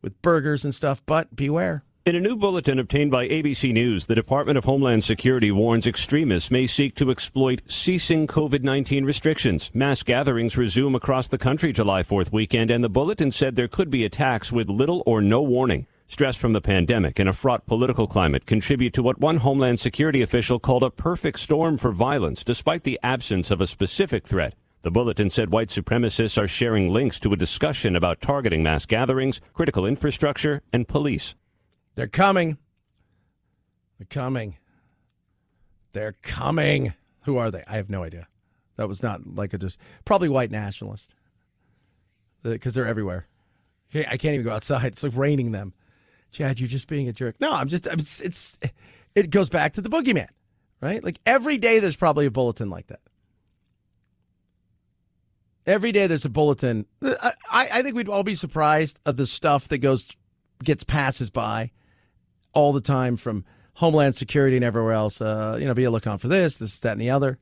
with burgers and stuff, but beware. In a new bulletin obtained by ABC News, the Department of Homeland Security warns extremists may seek to exploit ceasing COVID-19 restrictions. Mass gatherings resume across the country July 4th weekend, and the bulletin said there could be attacks with little or no warning. Stress from the pandemic and a fraught political climate contribute to what one Homeland Security official called a perfect storm for violence, despite the absence of a specific threat. The bulletin said white supremacists are sharing links to a discussion about targeting mass gatherings, critical infrastructure, and police. They're coming. They're coming. They're coming. Who are they? I have no idea. That was not like probably white nationalists because they're everywhere. Hey, I can't even go outside. It's like raining them. Chad, you're just being a jerk. No, it goes back to the boogeyman, right? Like every day there's probably a bulletin like that. Every day there's a bulletin. I think we'd all be surprised of the stuff that passes by all the time from Homeland Security and everywhere else. Be a look on for this, that, and the other.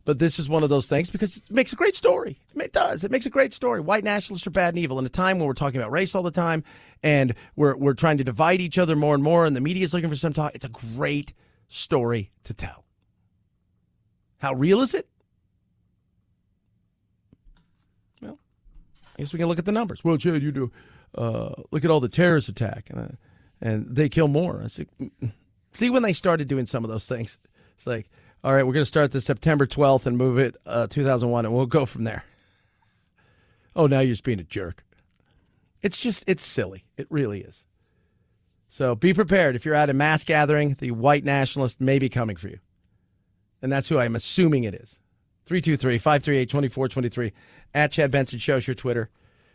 But this is one of those things because it makes a great story. It does. It makes a great story. White nationalists are bad and evil in a time when we're talking about race all the time and we're trying to divide each other more and more and the media is looking for some talk. It's a great story to tell. How real is it? Well, I guess we can look at the numbers. Well, Chad, you do. Look at all the terrorist attack and they kill more. I see when they started doing some of those things, it's like, all right, we're going to start the September 12th and move it 2001 and we'll go from there. Oh, now you're just being a jerk. It's silly. It really is. So be prepared. If you're at a mass gathering, the white nationalist may be coming for you. And that's who I'm assuming it is. 323-538-2423 at Chad Benson Show is your Twitter.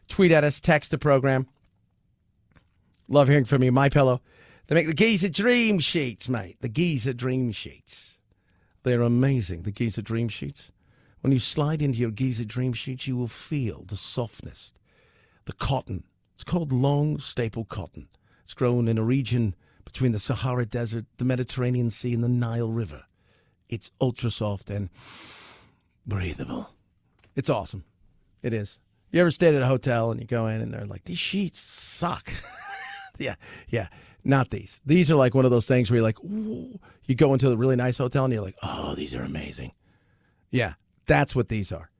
Tweet at us, text the program. Love hearing from you. MyPillow. They make the Giza Dream Sheets, mate. The Giza Dream Sheets. They're amazing, the Giza Dream Sheets. When you slide into your Giza Dream Sheets, you will feel the softness, the cotton. It's called long staple cotton. It's grown in a region between the Sahara Desert, the Mediterranean Sea, and the Nile River. It's ultra soft and breathable. It's awesome. It is. You ever stayed at a hotel and you go in and they're like, these sheets suck. Yeah. Not these. These are like one of those things where you're like, ooh. You go into a really nice hotel and you're like, oh, these are amazing. Yeah, that's what these are.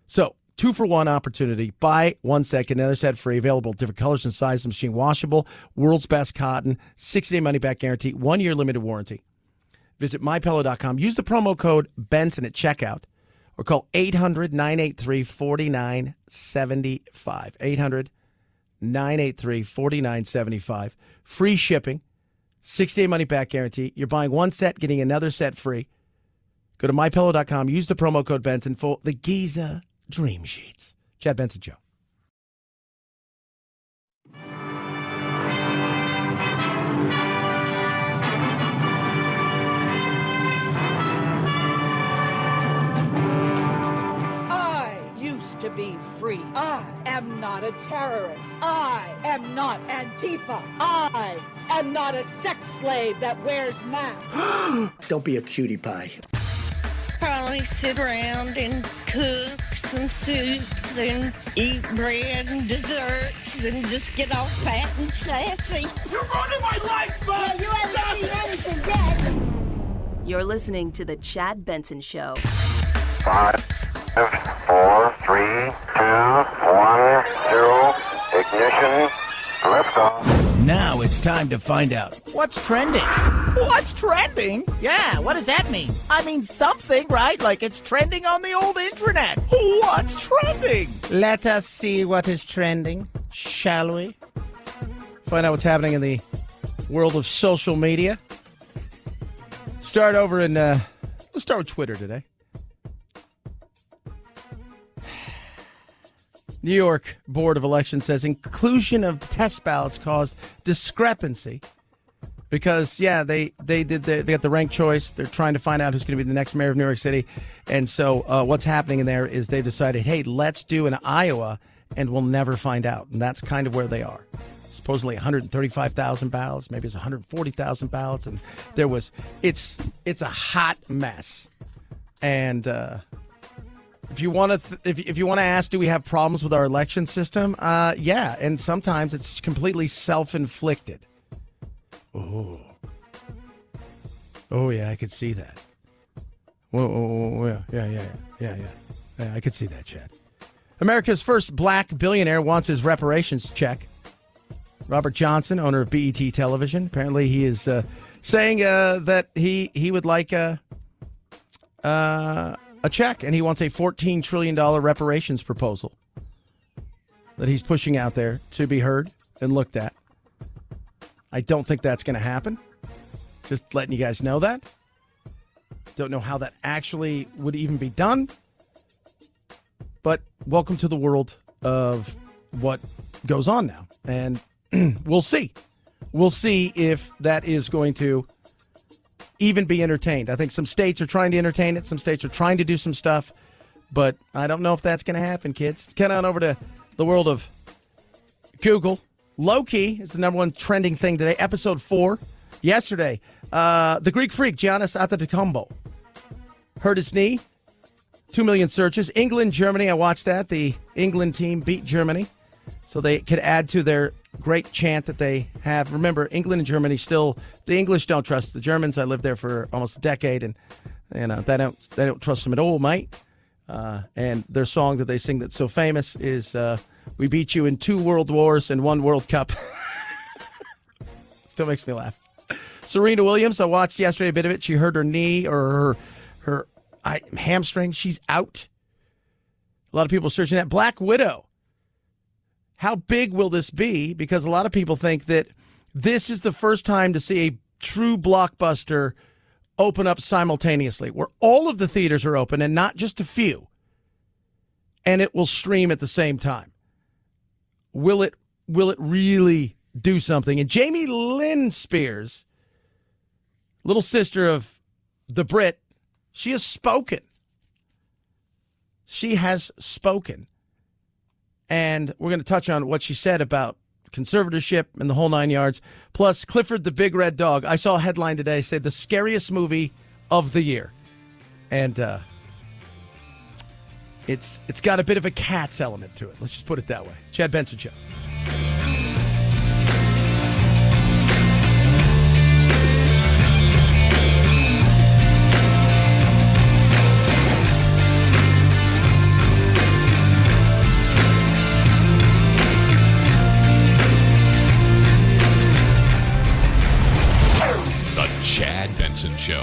So, 2-for-1 opportunity. Buy one set, get another set free. Available different colors and sizes. Machine washable. World's best cotton. 60-day money-back guarantee. 1-year limited warranty. Visit MyPillow.com. Use the promo code Benson at checkout. Or call 800-983-4975. 800-983-4975. Free shipping. 6-day money-back guarantee. You're buying one set, getting another set free. Go to MyPillow.com. Use the promo code Benson for the Giza Dream Sheets. Chad Benson Show. To be free. I am not a terrorist. I am not Antifa. I am not a sex slave that wears masks. Don't be a cutie pie. Probably sit around and cook some soups and eat bread and desserts and just get all fat and sassy. You're ruining my life, man! You haven't seen anything yet. You're listening to The Chad Benson Show. 5, 4, 3, 2, 1, 0, ignition, liftoff. Now it's time to find out. What's trending? What's trending? Yeah, what does that mean? I mean something, right? Like it's trending on the old internet. What's trending? Let us see what is trending, shall we? Find out what's happening in the world of social media. Start over in, let's start with Twitter today. New York Board of Elections says inclusion of test ballots caused discrepancy because, they got the ranked choice. They're trying to find out who's going to be the next mayor of New York City. And so what's happening in there is they decided, hey, let's do an Iowa and we'll never find out. And that's kind of where they are. Supposedly 135,000 ballots, maybe it's 140,000 ballots. And it's a hot mess. And, If you want to ask, do we have problems with our election system? Yeah, and sometimes it's completely self-inflicted. Oh, yeah, I could see that. Whoa, yeah, I could see that, Chad. America's first black billionaire wants his reparations check. Robert Johnson, owner of BET Television, apparently he is saying that he would like a check, and he wants a $14 trillion reparations proposal that he's pushing out there to be heard and looked at. I don't think that's going to happen. Just letting you guys know that. Don't know how that actually would even be done. But welcome to the world of what goes on now. And we'll see. We'll see if that is going to even be entertained. I think some states are trying to entertain it. Some states are trying to do some stuff. But I don't know if that's going to happen, kids. Get on over to the world of Google. Low-key is the number one trending thing today. Episode 4. Yesterday, the Greek freak, Giannis Antetokounmpo, hurt his knee. 2 million searches. England, Germany, I watched that. The England team beat Germany. So they could add to their great chant that they have. Remember, England and Germany still, the English don't trust the Germans. I lived there for almost a decade, and they don't trust them at all, mate. And their song that they sing that's so famous is "We beat you in 2 world wars and 1 World Cup." Still makes me laugh. Serena Williams, I watched yesterday a bit of it. She hurt her knee or her hamstring. She's out. A lot of people searching that. Black Widow. How big will this be? Because a lot of people think that this is the first time to see a true blockbuster open up simultaneously, where all of the theaters are open and not just a few, and it will stream at the same time. Will it really do something. And Jamie Lynn Spears, little sister of the Brit, she has spoken. She has spoken. And we're going to touch on what she said about conservatorship and the whole 9 yards. Plus, Clifford the Big Red Dog. I saw a headline today say the scariest movie of the year. And it's got a bit of a Cats element to it. Let's just put it that way. Chad Benson Show. Chad Benson Show.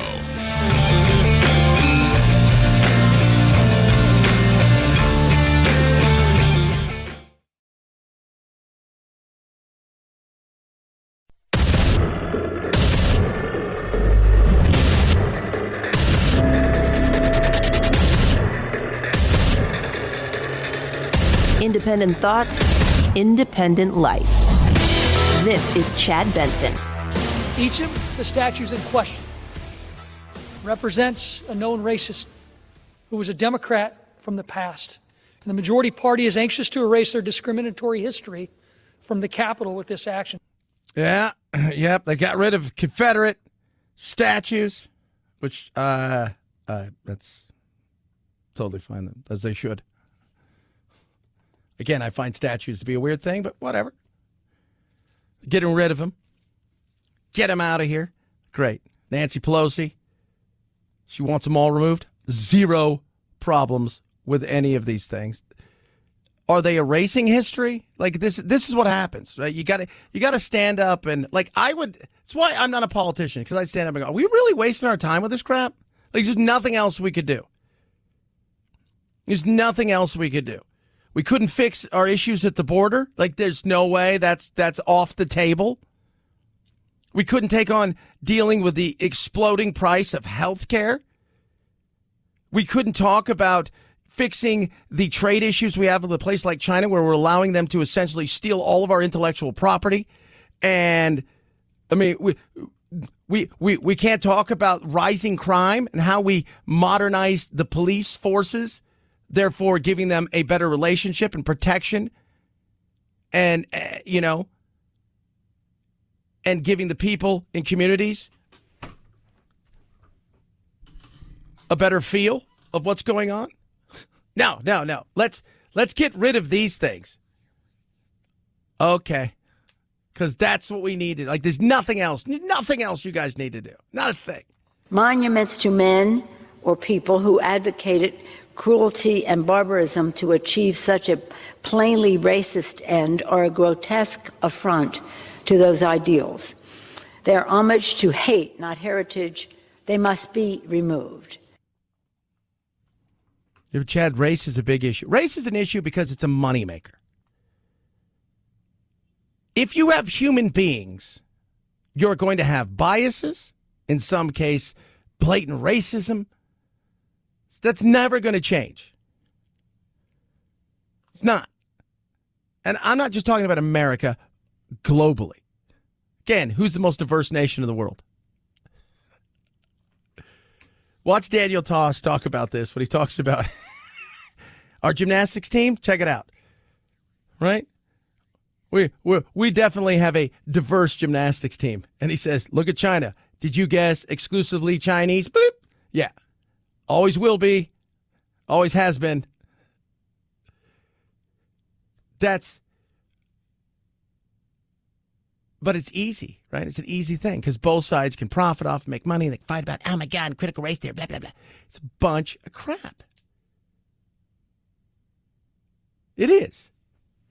Independent thoughts, independent life. This is Chad Benson. Each of the statues in question represents a known racist who was a Democrat from the past. And the majority party is anxious to erase their discriminatory history from the Capitol with this action. Yeah, yep, they got rid of Confederate statues, which that's totally fine, as they should. Again, I find statues to be a weird thing, but whatever. Getting rid of them. Get him out of here. Great. Nancy Pelosi, she wants them all removed. Zero problems with any of these things. Are they erasing history? Like this is what happens, right? You gotta stand up and it's why I'm not a politician, because I'd stand up and go, are we really wasting our time with this crap? Like there's nothing else we could do. There's nothing else we could do. We couldn't fix our issues at the border. Like there's no way that's off the table. We couldn't take on dealing with the exploding price of health care. We couldn't talk about fixing the trade issues we have with a place like China, where we're allowing them to essentially steal all of our intellectual property. And I mean, we can't talk about rising crime and how we modernize the police forces, therefore giving them a better relationship and protection. And, and giving the people in communities a better feel of what's going on? No. Let's get rid of these things. Okay. Because that's what we needed. Like, there's nothing else you guys need to do. Not a thing. Monuments to men or people who advocated cruelty and barbarism to achieve such a plainly racist end are a grotesque affront to those ideals. They are homage to hate, not heritage. They must be removed. Chad, race is a big issue. Race is an issue because it's a moneymaker. If you have human beings, you're going to have biases, in some case, blatant racism. That's never going to change. It's not. And I'm not just talking about America, globally. Again, who's the most diverse nation in the world? Watch Daniel Toss talk about this when he talks about our gymnastics team. Check it out. Right? We definitely have a diverse gymnastics team. And he says, look at China. Did you guess exclusively Chinese? Boop. Yeah. Always will be. Always has been. But it's easy, right? It's an easy thing because both sides can profit off and make money. They can fight about, oh my God, critical race theory, blah, blah, blah. It's a bunch of crap. It is.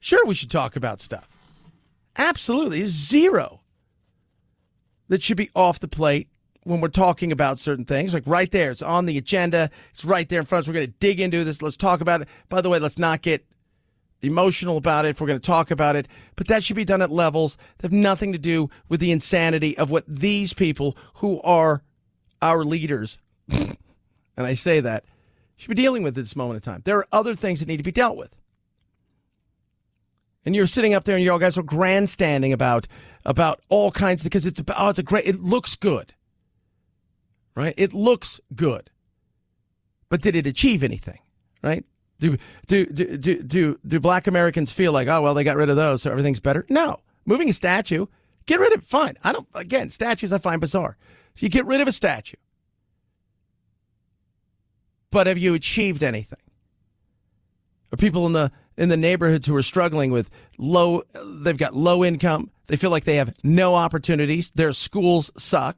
Sure, we should talk about stuff. Absolutely. There's zero that should be off the plate when we're talking about certain things. Like right there, it's on the agenda. It's right there in front of us. We're going to dig into this. Let's talk about it. By the way, let's not get emotional about it if we're going to talk about it, but that should be done at levels that have nothing to do with the insanity of what these people who are our leaders, and I say that, should be dealing with at this moment in time. There are other things that need to be dealt with. And you're sitting up there and you all guys are grandstanding about all kinds, because it's about, it looks good. Right? It looks good. But did it achieve anything? Right? Do black Americans feel like, oh, well, they got rid of those, so everything's better? No. Moving a statue, get rid of it, fine. Statues I find bizarre. So you get rid of a statue. But have you achieved anything? Are people in the neighborhoods who are struggling with they've got low income, they feel like they have no opportunities, their schools suck.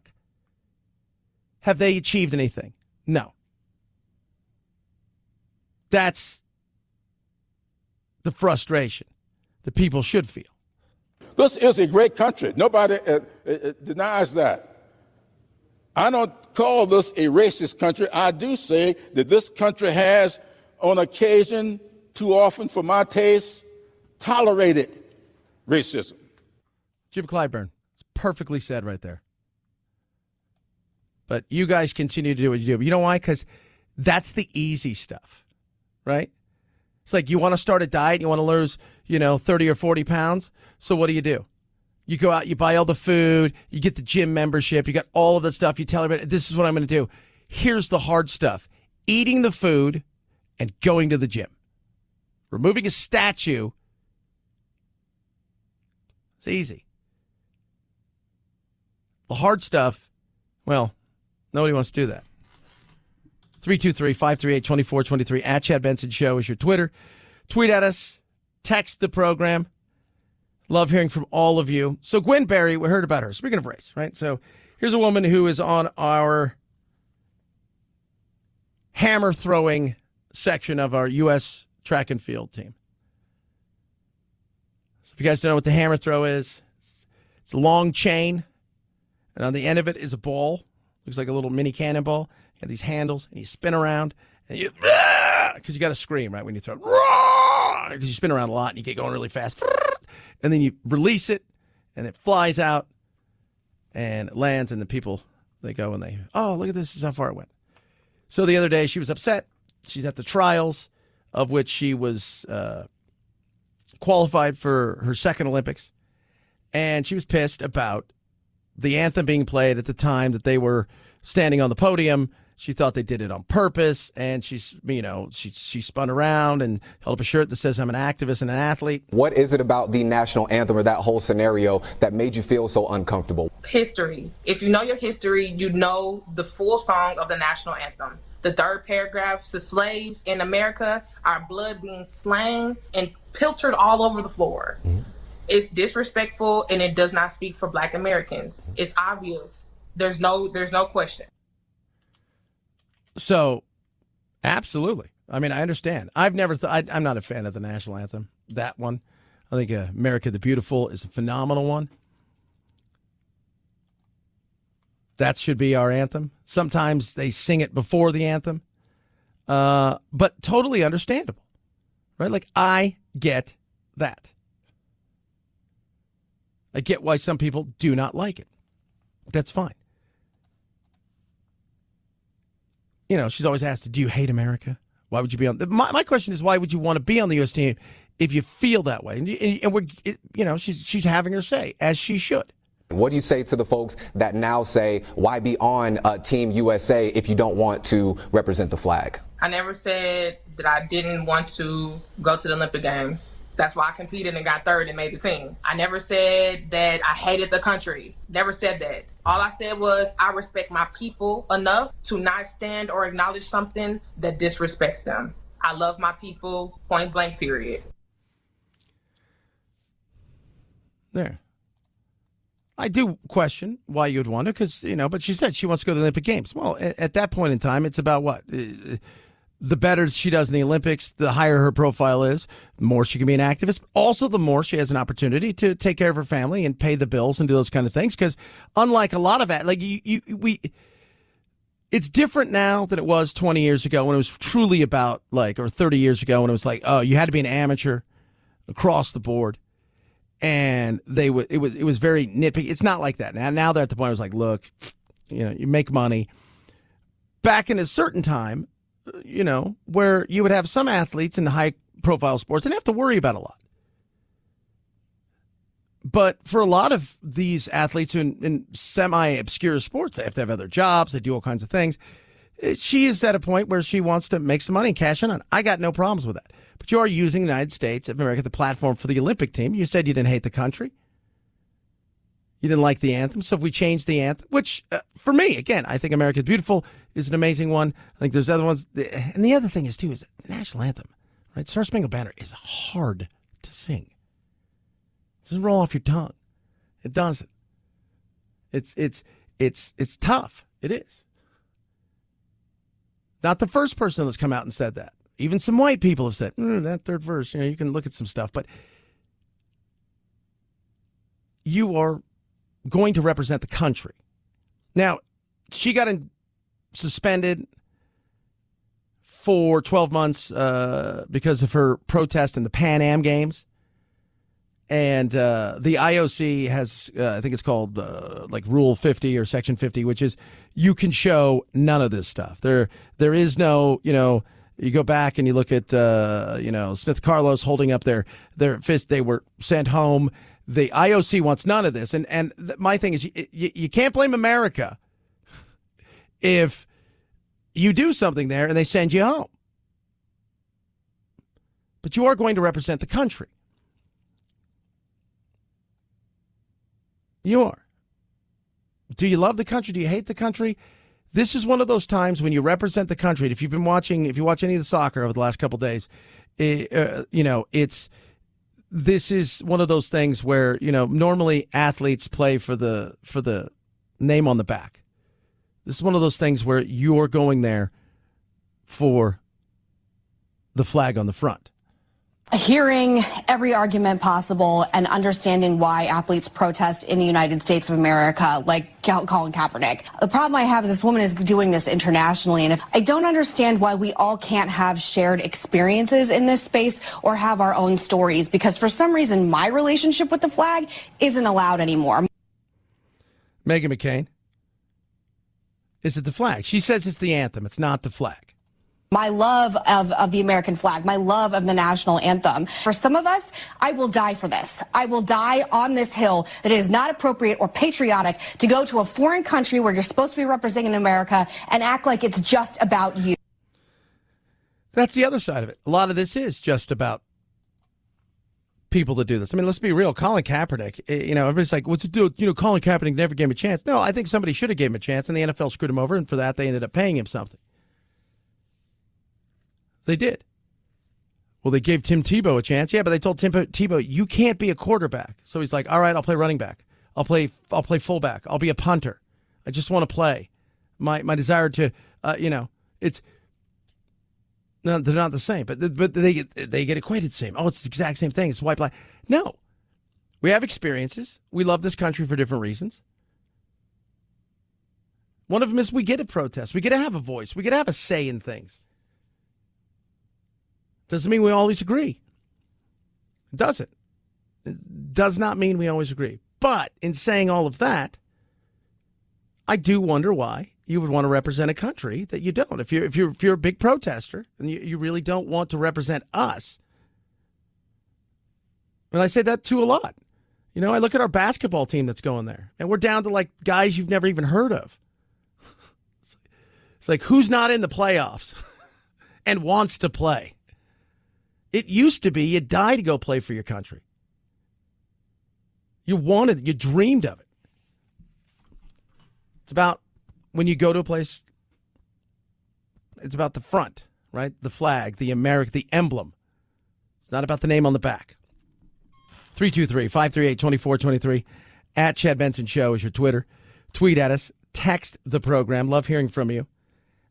Have they achieved anything? No. That's the frustration that people should feel. This is a great country. Nobody denies that. I don't call this a racist country. I do say that this country has, on occasion, too often for my taste, tolerated racism. Jim Clyburn. It's perfectly said right there. But you guys continue to do what you do. You know why? Because that's the easy stuff, right? It's like you want to start a diet, you want to lose, 30 or 40 pounds. So what do? You go out, you buy all the food, you get the gym membership, you got all of the stuff. You tell everybody, this is what I'm going to do. Here's the hard stuff. Eating the food and going to the gym. Removing a statue, it's easy. The hard stuff, well, nobody wants to do that. 323-538-2423 at Chad Benson Show is your Twitter. Tweet at us. Text the program. Love hearing from all of you. So Gwen Berry, we heard about her. Speaking of race, right? So here's a woman who is on our hammer throwing section of our U.S. track and field team. So if you guys don't know what the hammer throw is, it's a long chain, and on the end of it is a ball. Looks like a little mini cannonball. You have these handles, and you spin around, and you, because you got to scream, right, when you throw it. Because you spin around a lot, and you get going really fast. And then you release it, and it flies out, and it lands, and the people, they go and they, oh, look at this. This is how far it went. So the other day, she was upset. She's at the trials, of which she was qualified for her second Olympics. And she was pissed about the anthem being played at the time that they were standing on the podium. She thought they did it on purpose, and she spun around and held up a shirt that says, I'm an activist and an athlete. What is it about the national anthem or that whole scenario that made you feel so uncomfortable? History. If you know your history, you know the full song of the national anthem. The third paragraph, the slaves in America, our blood being slain and pilchered all over the floor. Mm-hmm. It's disrespectful, and it does not speak for Black Americans. It's obvious. There's no question. So, absolutely. I mean, I understand. I've never I'm not a fan of the national anthem. That one. I think America the Beautiful is a phenomenal one. That should be our anthem. Sometimes they sing it before the anthem. But totally understandable. Right? Like, I get that. I get why some people do not like it. That's fine. She's always asked, do you hate America? Why would you be on? My question is, why would you want to be on the U.S. team if you feel that way? And we're, she's having her say, as she should. What do you say to the folks that now say, why be on Team USA if you don't want to represent the flag? I never said that I didn't want to go to the Olympic Games. That's why I competed and got third and made the team. I never said that I hated the country. Never said that. All I said was I respect my people enough to not stand or acknowledge something that disrespects them. I love my people, point blank, period. There. I do question why you'd want to, because, but she said she wants to go to the Olympic Games. Well, at that point in time, it's about what? The better she does in the Olympics, the higher her profile is, the more she can be an activist. Also, the more she has an opportunity to take care of her family and pay the bills and do those kind of things. Because unlike a lot of it, like it's different now than it was 20 years ago when it was truly about or 30 years ago when it was like, oh, you had to be an amateur across the board. And it was very nitpicky. It's not like that now. They're at the point where it's like, look, you make money. Back in a certain time, where you would have some athletes in high profile sports and have to worry about a lot. But for a lot of these athletes in semi-obscure sports, they have to have other jobs. They do all kinds of things. She is at a point where she wants to make some money and cash in on it. I got no problems with that. But you are using the United States of America, the platform for the Olympic team. You said you didn't hate the country. You didn't like the anthem. So if we change the anthem, which for me, again, I think America's Beautiful is an amazing one. I think there's other ones. And the other thing is, too, is the national anthem, right? Star Spangled Banner is hard to sing. It doesn't roll off your tongue. It doesn't. It's tough. It is. Not the first person that's come out and said that. Even some white people have said, that third verse, you can look at some stuff, but you are going to represent the country. Now, she got suspended for 12 months because of her protest in the Pan Am Games. And the IOC has, I think it's called like Rule 50 or Section 50, which is you can show none of this stuff. There is no, you go back and you look at, Smith Carlos holding up their fist. They were sent home. The IOC wants none of this. And my thing is you can't blame America if you do something there and they send you home. But you are going to represent the country. You are. Do you love the country? Do you hate the country? This is one of those times when you represent the country. If you watch any of the soccer over the last couple of days, this is one of those things where, normally athletes play for the name on the back. This is one of those things where you're going there for the flag on the front. Hearing every argument possible and understanding why athletes protest in the United States of America, like Colin Kaepernick. The problem I have is this woman is doing this internationally, and if I don't understand why we all can't have shared experiences in this space or have our own stories, because for some reason my relationship with the flag isn't allowed anymore. Meghan McCain. Is it the flag? She says it's the anthem. It's not the flag. My love of the American flag, my love of the national anthem. For some of us, I will die for this. I will die on this hill that it is not appropriate or patriotic to go to a foreign country where you're supposed to be representing America and act like it's just about you. That's the other side of it. A lot of this is just about people that do this. I mean, let's be real. Colin Kaepernick, everybody's like, what's it do? Colin Kaepernick never gave him a chance. No, I think somebody should have gave him a chance, and the NFL screwed him over, and for that, they ended up paying him something. They did. Well, they gave Tim Tebow a chance. Yeah, but they told Tim Tebow, you can't be a quarterback. So he's like, all right, I'll play running back. I'll play fullback. I'll be a punter. I just want to play. My desire to, it's no, they're not the same, but they get equated the same. Oh, it's the exact same thing. It's white, black. No, we have experiences. We love this country for different reasons. One of them is we get to protest. We get to have a voice. We get to have a say in things. Doesn't mean we always agree. It doesn't. It does not mean we always agree. But in saying all of that, I do wonder why you would want to represent a country that you don't. If you're a big protester and you really don't want to represent us. And I say that too a lot. I look at our basketball team that's going there, and we're down to like guys you've never even heard of. It's like, who's not in the playoffs and wants to play? It used to be you die to go play for your country. You wanted it. You dreamed of it. It's about when you go to a place, it's about the front, right? The flag, the emblem. It's not about the name on the back. 323-538-2423. At Chad Benson Show is your Twitter. Tweet at us. Text the program. Love hearing from you.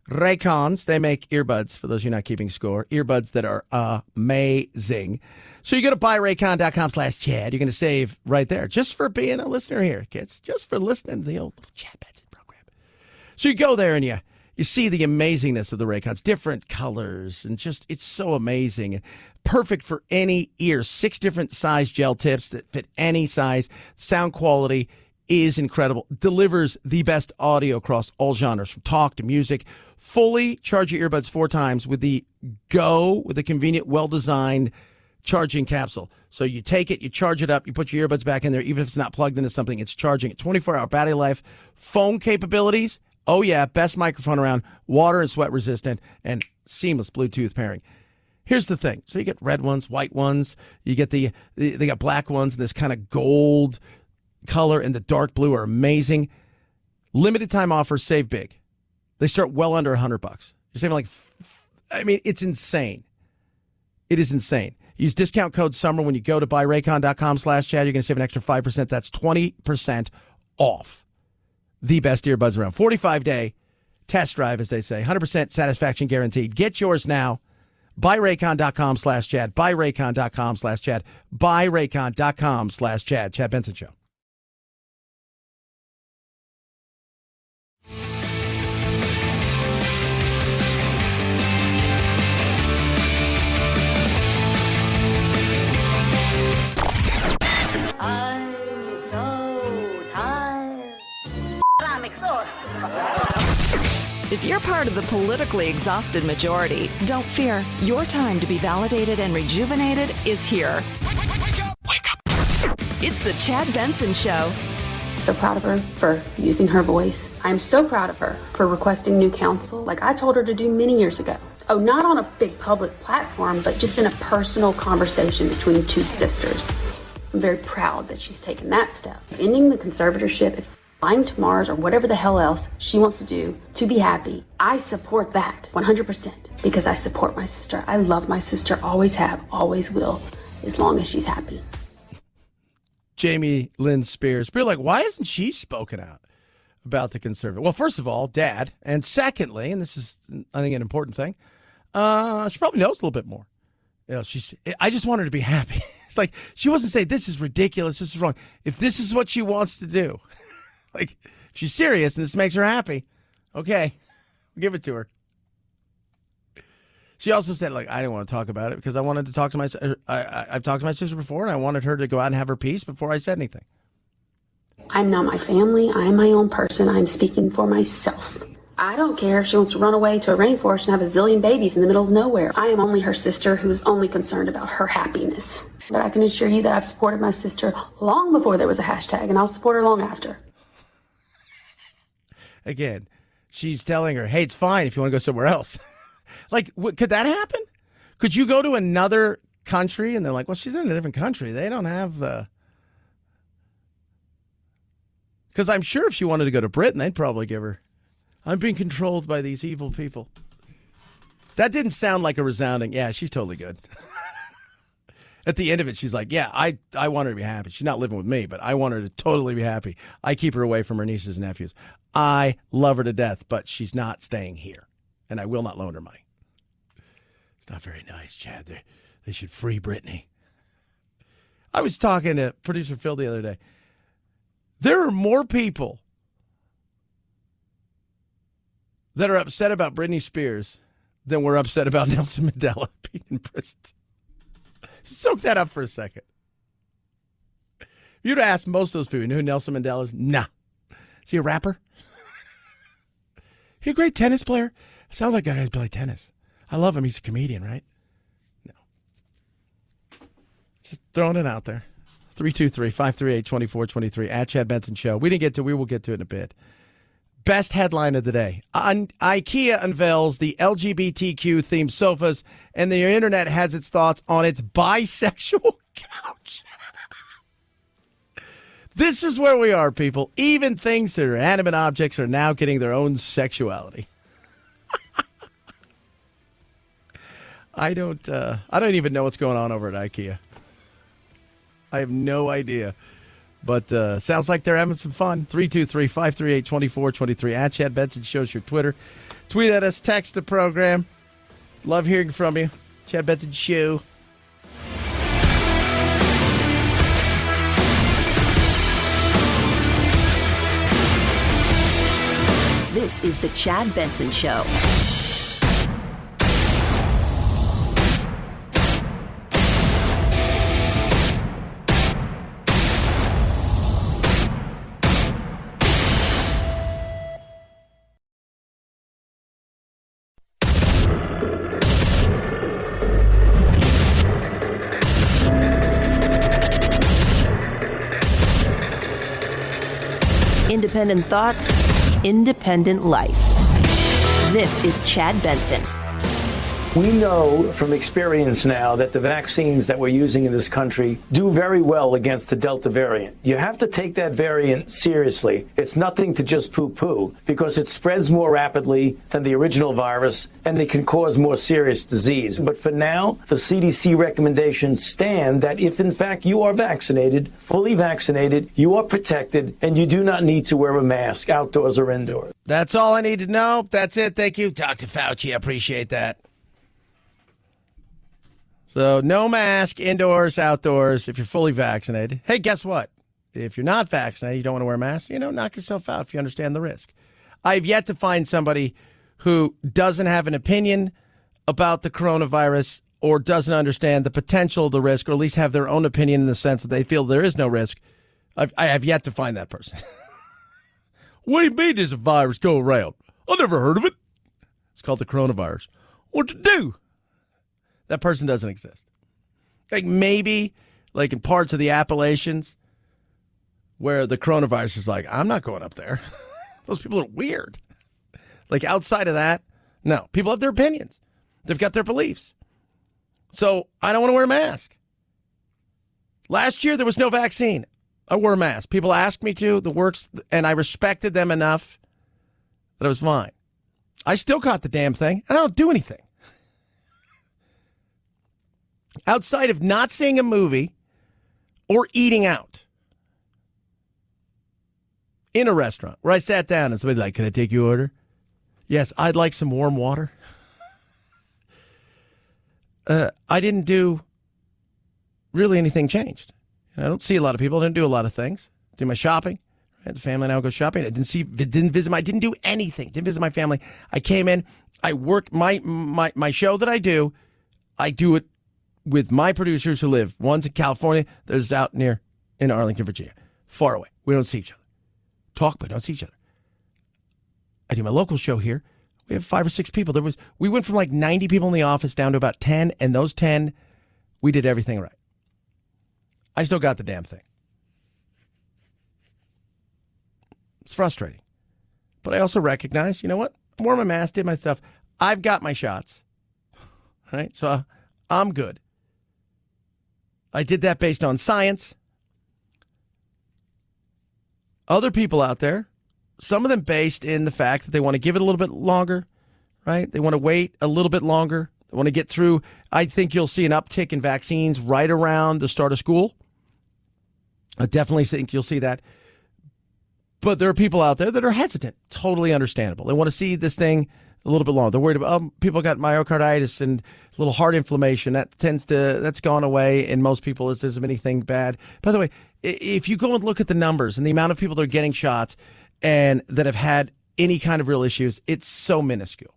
Raycons, they make earbuds, for those of you not keeping score, earbuds that are amazing. So you go to buyraycon.com/Chad. You're going to save right there just for being a listener here, kids, just for listening to the old little Chad Benson program. So you go there and you see the amazingness of the Raycons, different colors, and just it's so amazing. And perfect for any ear. 6 different size gel tips that fit any size. Sound quality is incredible. Delivers the best audio across all genres, from talk to music. Fully charge your earbuds 4 times with the convenient, well-designed charging capsule. So you take it, you charge it up, you put your earbuds back in there, even if it's not plugged into something, it's charging it. 24-hour battery life, phone capabilities. Oh, yeah, best microphone around, water and sweat resistant, and seamless Bluetooth pairing. Here's the thing. So you get red ones, white ones. You get they got black ones, and this kind of gold color and the dark blue are amazing. Limited time offers, save big. They start well under $100. You're saving it's insane. It is insane. Use discount code SUMMER when you go to buyraycon.com/Chad. You're going to save an extra 5%. That's 20% off. The best earbuds around. 45-day test drive, as they say. 100% satisfaction guaranteed. Get yours now. Buyraycon.com/Chad. Buyraycon.com/Chad. Buyraycon.com/Chad. Chad Benson Show. I'm so tired. I'm exhausted. If you're part of the politically exhausted majority, don't fear. Your time to be validated and rejuvenated is here. Wake up. It's the Chad Benson Show. So proud of her for using her voice. I'm so proud of her for requesting new counsel, like I told her to do many years ago. Oh, not on a big public platform, but just in a personal conversation between two sisters. I'm very proud that she's taken that step. Ending the conservatorship, flying to Mars, or whatever the hell else she wants to do to be happy. I support that 100% because I support my sister. I love my sister, always have, always will, as long as she's happy. Jamie Lynn Spears. We're like, why hasn't she spoken out about the conservative? Well, first of all, Dad. And secondly, and this is, I think, an important thing, she probably knows a little bit more. I just want her to be happy. It's like, she wasn't saying, this is ridiculous, this is wrong. If this is what she wants to do, like, if she's serious and this makes her happy, okay, give it to her. She also said, like, I didn't want to talk about it because I wanted to talk to my sister. I've talked to my sister before, and I wanted her to go out and have her peace before I said anything. I'm not my family. I'm my own person. I'm speaking for myself. I don't care if she wants to run away to a rainforest and have a zillion babies in the middle of nowhere. I am only her sister who's only concerned about her happiness. But I can assure you that I've supported my sister long before there was a hashtag, and I'll support her long after. Again, she's telling her, hey, it's fine if you want to go somewhere else. Like, could that happen? Could you go to another country and they're like, well, she's in a different country. They don't have the... Because I'm sure if she wanted to go to Britain, they'd probably give her, I'm being controlled by these evil people. That didn't sound like a resounding, yeah, she's totally good. At the end of it, she's like, yeah, I want her to be happy. She's not living with me, but I want her to totally be happy. I keep her away from her nieces and nephews. I love her to death, but she's not staying here, and I will not loan her money. It's not very nice, Chad. They should free Britney. I was talking to producer Phil the other day. There are more people that are upset about Britney Spears than were upset about Nelson Mandela being in prison. Soak that up for a second. If you'd ask most of those people, you know who Nelson Mandela is? Nah. Is he a rapper? He a great tennis player? Sounds like a guy who plays tennis. I love him. He's a comedian, right? No. Just throwing it out there. 323-538-2423 at Chad Benson Show. We didn't get to, we will get to it in a bit. Best headline of the day. IKEA unveils the LGBTQ themed sofas, and the internet has its thoughts on its bisexual couch. This is where we are, people. Even things that are animate objects are now getting their own sexuality. I don't even know what's going on over at IKEA. I have no idea. But sounds like they're having some fun. 323-538-2423 at Chad Benson Show's your Twitter. Tweet at us, text the program. Love hearing from you. Chad Benson Show. This is the Chad Benson Show. Independent thoughts, independent life. This is Chad Benson. We know from experience now that the vaccines that we're using in this country do very well against the Delta variant. You have to take that variant seriously. It's nothing to just poo-poo because it spreads more rapidly than the original virus and it can cause more serious disease. But for now, the CDC recommendations stand that if in fact you are vaccinated, fully vaccinated, you are protected and you do not need to wear a mask outdoors or indoors. That's all I need to know. That's it. Thank you, Dr. Fauci. I appreciate that. So no mask, indoors, outdoors, if you're fully vaccinated. Hey, guess what? If you're not vaccinated, you don't want to wear a mask, knock yourself out if you understand the risk. I've yet to find somebody who doesn't have an opinion about the coronavirus or doesn't understand the potential of the risk, or at least have their own opinion in the sense that they feel there is no risk. I have yet to find that person. What do you mean there's a virus go around? I've never heard of it. It's called the coronavirus. What to do? That person doesn't exist. Like maybe like in parts of the Appalachians where the coronavirus is like, I'm not going up there. Those people are weird. Like outside of that, no. People have their opinions. They've got their beliefs. So I don't want to wear a mask. Last year, there was no vaccine. I wore a mask. People asked me to, and I respected them enough that it was fine. I still caught the damn thing, and I don't do anything. Outside of not seeing a movie or eating out in a restaurant where I sat down and somebody's like, can I take your order? Yes, I'd like some warm water. I didn't do really anything changed. I don't see a lot of people. I didn't do a lot of things. Do my shopping. I had the family now go shopping. I didn't visit I didn't do anything. Didn't visit my family. I came in. I work my show that I do it with my producers who live. One's in California. There's out near in Arlington, Virginia. Far away. We don't see each other. Talk, but don't see each other. I do my local show here. We have 5 or 6 people. We went from like 90 people in the office down to about 10, and those 10, we did everything right. I still got the damn thing. It's frustrating. But I also recognize, you know what? I wore my mask, did my stuff. I've got my shots. Right? So I'm good. I did that based on science. Other people out there, some of them based in the fact that they want to give it a little bit longer, right? They want to wait a little bit longer. They want to get through. I think you'll see an uptick in vaccines right around the start of school. I definitely think you'll see that. But there are people out there that are hesitant. Totally understandable. They want to see this thing a little bit longer. They're worried about, people got myocarditis and a little heart inflammation. That's gone away in most people. It isn't anything bad. By the way, if you go and look at the numbers and the amount of people that are getting shots and that have had any kind of real issues, it's so minuscule.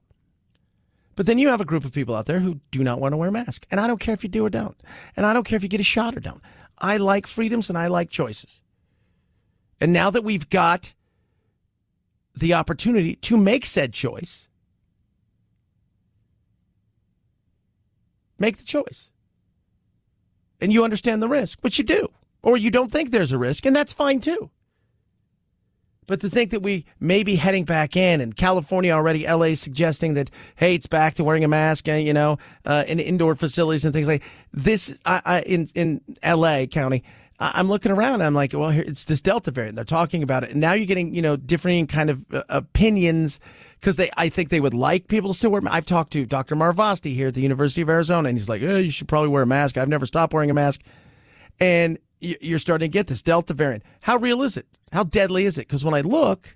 But then you have a group of people out there who do not want to wear a mask. And I don't care if you do or don't. And I don't care if you get a shot or don't. I like freedoms and I like choices. And now that we've got the opportunity to make said choice, make the choice. And you understand the risk, which you do. Or you don't think there's a risk, and that's fine too. But to think that we may be heading back in California already, LA suggesting that, hey, it's back to wearing a mask, in indoor facilities and things like this. In LA County, I'm looking around and I'm like, well, here it's this Delta variant. They're talking about it. And now you're getting, differing kind of opinions because I think they would like people to still wear. I've talked to Dr. Marvasti here at the University of Arizona, and he's like, you should probably wear a mask. I've never stopped wearing a mask. And you're starting to get this Delta variant. How real is it? How deadly is it? Because when I look,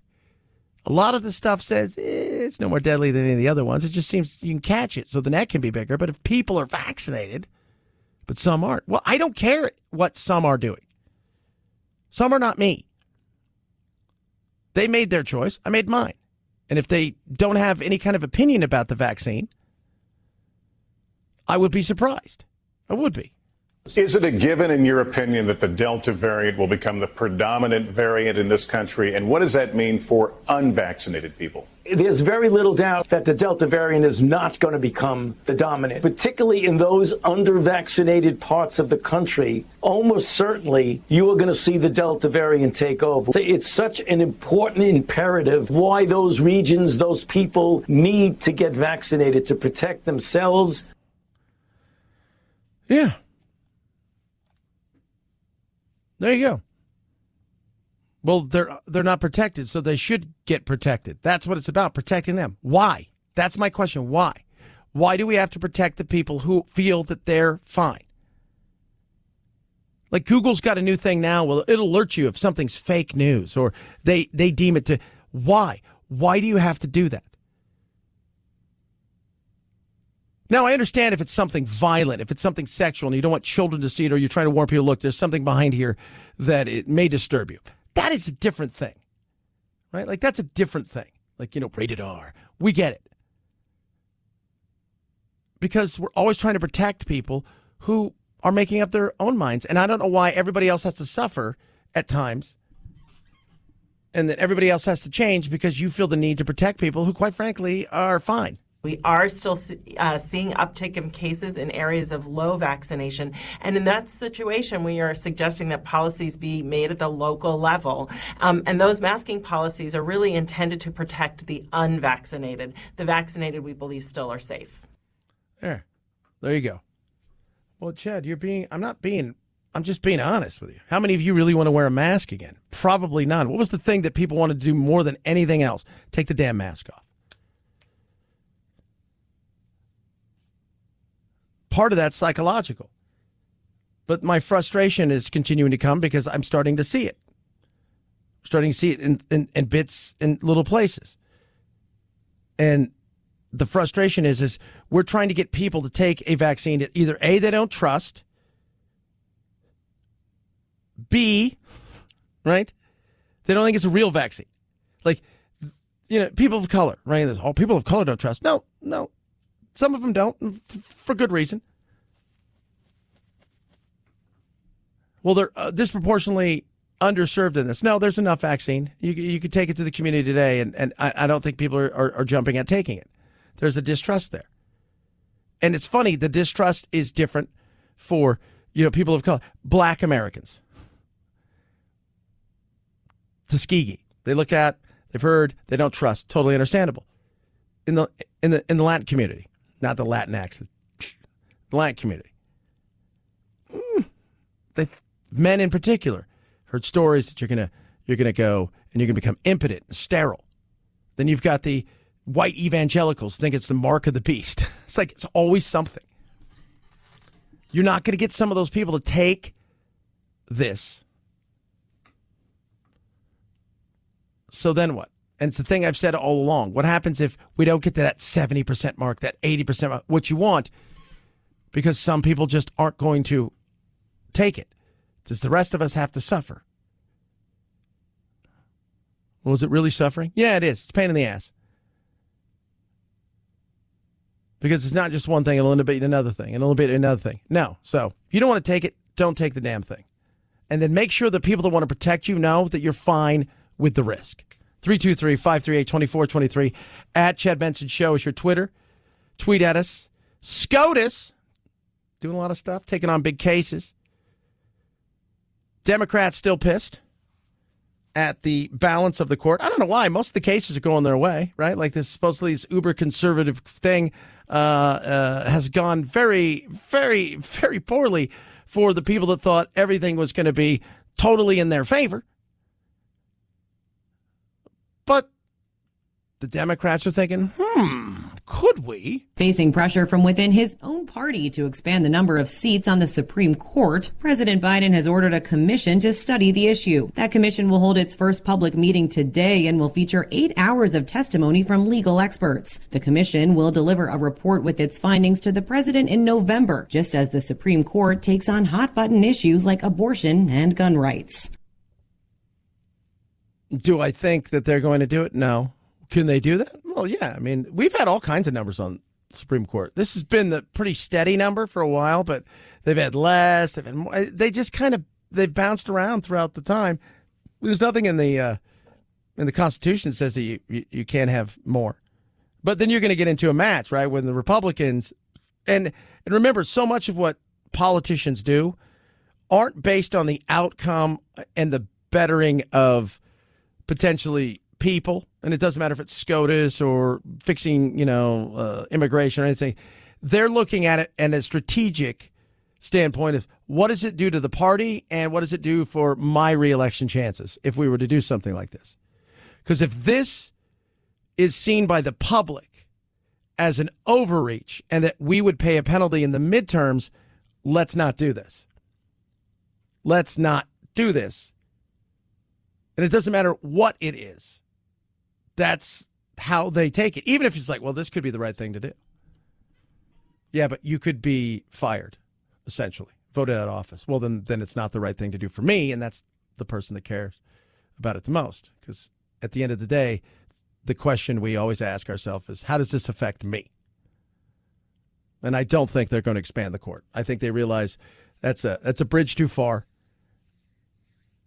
a lot of the stuff says it's no more deadly than any of the other ones. It just seems you can catch it, so the net can be bigger. But if people are vaccinated, but some aren't, well, I don't care what some are doing. Some are not me. They made their choice. I made mine. And if they don't have any kind of opinion about the vaccine, I would be surprised. I would be. Is it a given, in your opinion, that the Delta variant will become the predominant variant in this country? And what does that mean for unvaccinated people? There's very little doubt that the Delta variant is not going to become the dominant, particularly in those under-vaccinated parts of the country. Almost certainly, you are going to see the Delta variant take over. It's such an important imperative why those regions, those people need to get vaccinated to protect themselves. Yeah. There you go. Well, they're not protected, so they should get protected. That's what it's about, protecting them. Why? That's my question. Why? Why do we have to protect the people who feel that they're fine? Like Google's got a new thing now. Well, it'll alert you if something's fake news or they deem it to. Why? Why do you have to do that? Now, I understand if it's something violent, if it's something sexual, and you don't want children to see it, or you're trying to warn people, look, there's something behind here that it may disturb you. That is a different thing, right? Like, that's a different thing. Like, rated R. We get it. Because we're always trying to protect people who are making up their own minds. And I don't know why everybody else has to suffer at times and that everybody else has to change because you feel the need to protect people who, quite frankly, are fine. We are still seeing uptick in cases in areas of low vaccination. And in that situation, we are suggesting that policies be made at the local level. And those masking policies are really intended to protect the unvaccinated. The vaccinated, we believe, still are safe. There you go. Well, Chad, I'm just being honest with you. How many of you really want to wear a mask again? Probably none. What was the thing that people wanted to do more than anything else? Take the damn mask off. Part of that's psychological. But my frustration is continuing to come because I'm starting to see it. I'm starting to see it in bits in little places. And the frustration is we're trying to get people to take a vaccine that either A, they don't trust, B, right, they don't think it's a real vaccine. Like, people of color, right? All people of color don't trust. No. Some of them don't, for good reason. Well, they're disproportionately underserved in this. No, there's enough vaccine. You could take it to the community today, and I don't think people are jumping at taking it. There's a distrust there. And it's funny, the distrust is different for, people of color. Black Americans. Tuskegee. They look at, they've heard, they don't trust. Totally understandable. In the Latin community. Not the Latinx, the Latin community. Men in particular heard stories that you're gonna go and you're gonna become impotent and sterile. Then you've got the white evangelicals think it's the mark of the beast. It's like it's always something. You're not gonna get some of those people to take this. So then what? And it's the thing I've said all along. What happens if we don't get to that 70% mark, that 80% mark, what you want, because some people just aren't going to take it? Does the rest of us have to suffer? Well, is it really suffering? Yeah, it is. It's a pain in the ass. Because it's not just one thing, it'll end up being another thing, and it'll be another thing. No. So if you don't want to take it, don't take the damn thing. And then make sure the people that want to protect you know that you're fine with the risk. 323-538-2423. At Chad Benson Show is your Twitter. Tweet at us. SCOTUS, doing a lot of stuff, taking on big cases. Democrats still pissed at the balance of the court. I don't know why. Most of the cases are going their way, right? Like this supposedly this uber conservative thing has gone very, very, very poorly for the people that thought everything was going to be totally in their favor. But the Democrats are thinking, could we? Facing pressure from within his own party to expand the number of seats on the Supreme Court, President Biden has ordered a commission to study the issue. That commission will hold its first public meeting today and will feature 8 hours of testimony from legal experts. The commission will deliver a report with its findings to the president in November, just as the Supreme Court takes on hot-button issues like abortion and gun rights. Do I think that they're going to do it? No. Can they do that? Well, yeah. I mean, we've had all kinds of numbers on the Supreme Court. This has been the pretty steady number for a while, but They've had less. They've had more. They just they've bounced around throughout the time. There's nothing in the Constitution that says that you can't have more. But then you're going to get into a match, right? When the Republicans, and remember, so much of what politicians do aren't based on the outcome and the bettering of potentially people. And it doesn't matter if it's SCOTUS or fixing, immigration or anything. They're looking at it in a strategic standpoint of what does it do to the party and what does it do for my reelection chances if we were to do something like this? Because if this is seen by the public as an overreach and that we would pay a penalty in the midterms, let's not do this. Let's not do this. And it doesn't matter what it is. That's how they take it. Even if it's like, well, this could be the right thing to do. Yeah, but you could be fired, essentially, voted out of office. Well, then it's not the right thing to do for me, and that's the person that cares about it the most. Because at the end of the day, the question we always ask ourselves is, how does this affect me? And I don't think they're going to expand the court. I think they realize that's a bridge too far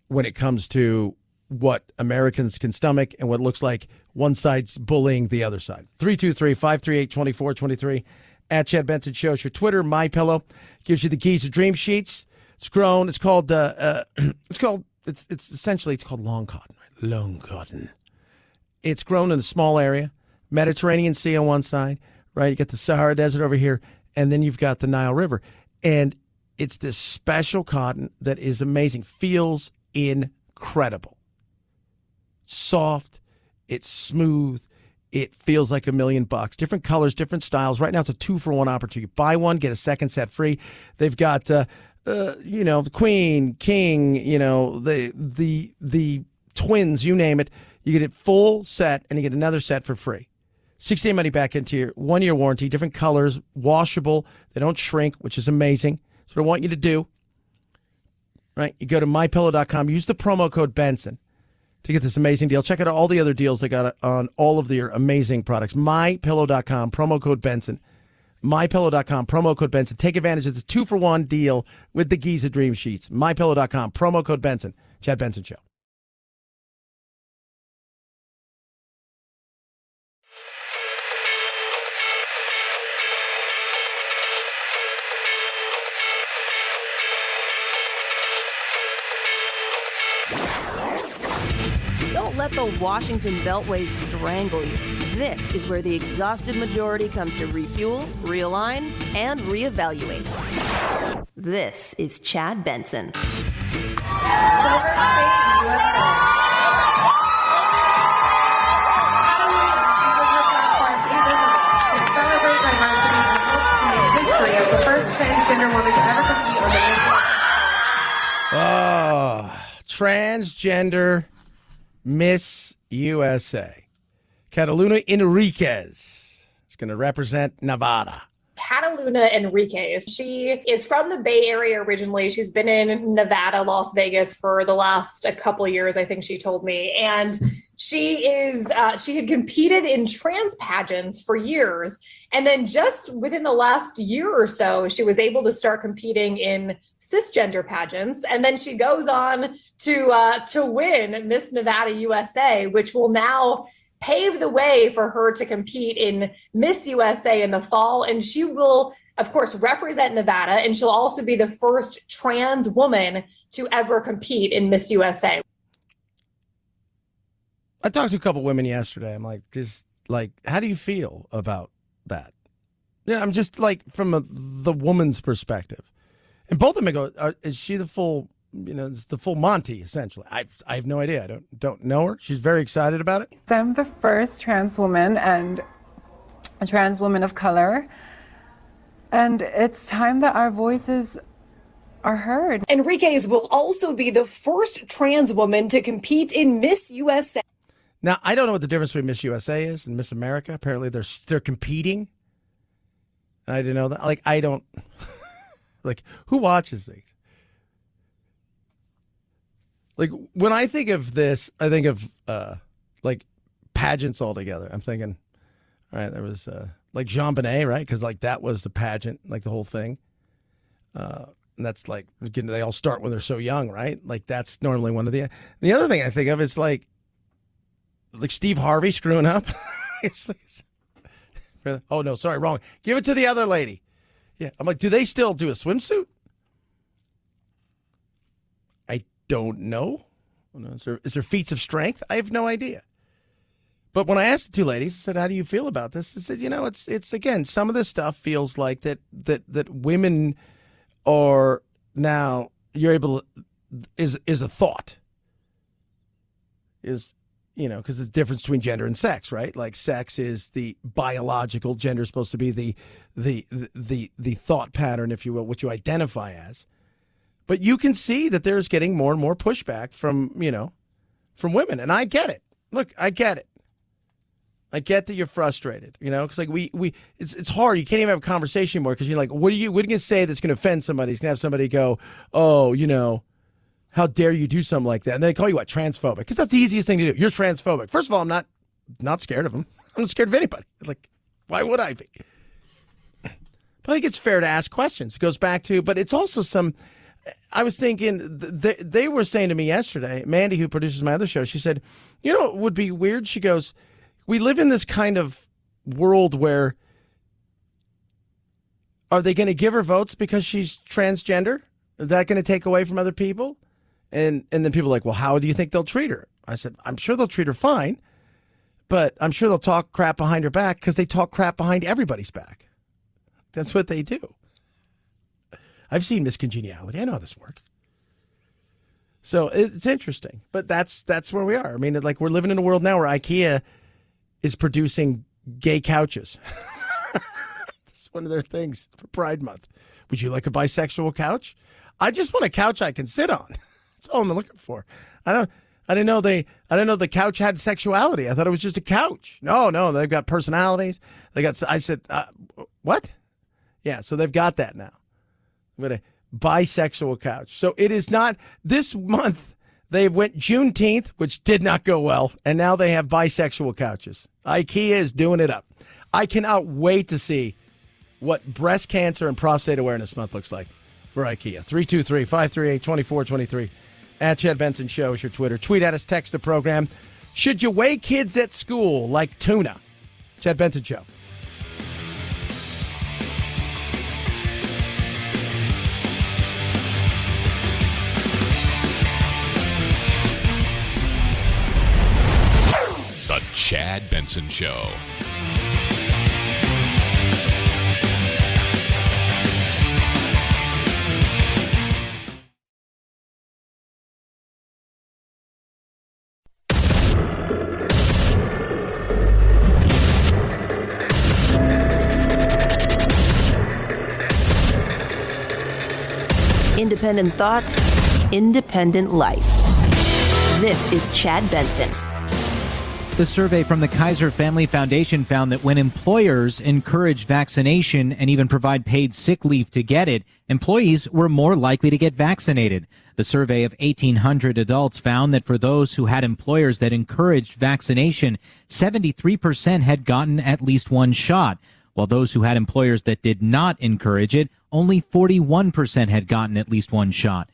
when it comes to what Americans can stomach and what looks like one side's bullying the other side. 323-538-2423 at Chad Benson Show. It's your Twitter. MyPillow gives you the Giza Dream Sheets. It's grown. It's called it's essentially called long cotton. Right? Long cotton. It's grown in a small area, Mediterranean Sea on one side, right? You got the Sahara Desert over here, and then you've got the Nile River. And it's this special cotton that is amazing, feels incredible. Soft, it's smooth, it feels like $1 million. Different colors, different styles. Right now it's a 2-for-1 opportunity. Buy one, get a second set free. They've got the queen, king, the twins, you name it. You get a full set, and you get another set for free. 60-day money back into your 1-year warranty, different colors, washable. They don't shrink, which is amazing. That's what I want you to do. Right? You go to mypillow.com, use the promo code Benson to get this amazing deal. Check out all the other deals they got on all of their amazing products. mypillow.com, promo code Benson. mypillow.com, promo code Benson. Take advantage of this 2-for-1 deal with the Giza Dream Sheets. mypillow.com, promo code Benson. Chad Benson Show. Don't let the Washington Beltway strangle you. This is where the exhausted majority comes to refuel, realign, and reevaluate. This is Chad Benson. As the first transgender woman to ever compete on the transgender Miss USA. Catalina Enriquez is going to represent Nevada. Catalina Enriquez. She is from the Bay Area originally. She's been in Nevada, Las Vegas for the last a couple of years, I think she told me. And she had competed in trans pageants for years. And then just within the last year or so, she was able to start competing in cisgender pageants. And then she goes on to win Miss Nevada USA, which will now pave the way for her to compete in Miss USA in the fall. And she will, of course, represent Nevada. And she'll also be the first trans woman to ever compete in Miss USA. I talked to a couple women yesterday. I'm like, how do you feel about that? Yeah, I'm just like from the woman's perspective. And both of them go, is she the full, it's the full Monty, essentially. I have no idea. I don't know her. She's very excited about it. I'm the first trans woman and a trans woman of color. And it's time that our voices are heard. Enriquez will also be the first trans woman to compete in Miss USA. Now, I don't know what the difference between Miss USA is and Miss America. Apparently, they're competing. And I didn't know that. Like, I don't... like, who watches these? Like, when I think of this, I think of, like, pageants altogether. I'm thinking, all right, there was, like, Jean Bonnet, right? Because, like, that was the pageant, like, the whole thing. And that's like, again, they all start when they're so young, right? Like that's normally one of the other thing I think of is like Steve Harvey screwing up. Oh no, sorry, wrong. Give it to the other lady. Yeah. I'm like, do they still do a swimsuit? I don't know. Is there feats of strength? I have no idea. But when I asked the two ladies, I said, how do you feel about this? They said, it's again, some of this stuff feels like that women are now, you're able to, is a thought. Because there's a difference between gender and sex, right? Like sex is the biological, gender is supposed to be the thought pattern, if you will, what you identify as. But you can see that there's getting more and more pushback from women. And I get it. Look, I get it. I get that you're frustrated, because like it's hard. You can't even have a conversation more because you're like, what are you going to say that's going to offend somebody? It's going to have somebody go, oh, how dare you do something like that? And they call you what, transphobic? Because that's the easiest thing to do. You're transphobic. First of all, I'm not scared of them. I'm not scared of anybody. Like, why would I be? But I think it's fair to ask questions. It goes back to, but it's also I was thinking, they were saying to me yesterday, Mandy, who produces my other show, she said, it would be weird. She goes, we live in this kind of world where are they going to give her votes because she's transgender? Is that going to take away from other people? And then people are like, well, how do you think they'll treat her? I said, I'm sure they'll treat her fine, but I'm sure they'll talk crap behind her back because they talk crap behind everybody's back. That's what they do. I've seen miscongeniality. I know how this works. So it's interesting, but that's where we are. I mean, like we're living in a world now where IKEA is producing gay couches. It's one of their things for Pride Month. Would you like a bisexual couch? I just want a couch I can sit on. That's all I'm looking for. I didn't know the couch had sexuality. I thought it was just a couch. No, they've got personalities. I said, what? Yeah, so they've got that now. But a bisexual couch. So it is not this month. They went Juneteenth, which did not go well, and now they have bisexual couches. IKEA is doing it up. I cannot wait to see what Breast Cancer and Prostate Awareness Month looks like for IKEA. 323-538-2423. At Chad Benson Show is your Twitter. Tweet at us, text the program. Should you weigh kids at school like tuna? Chad Benson Show. The Chad Benson Show. Independent thoughts, independent life. This is Chad Benson. The survey from the Kaiser Family Foundation found that when employers encourage vaccination and even provide paid sick leave to get it, employees were more likely to get vaccinated. The survey of 1,800 adults found that for those who had employers that encouraged vaccination, 73% had gotten at least one shot, while those who had employers that did not encourage it, only 41% had gotten at least one shot.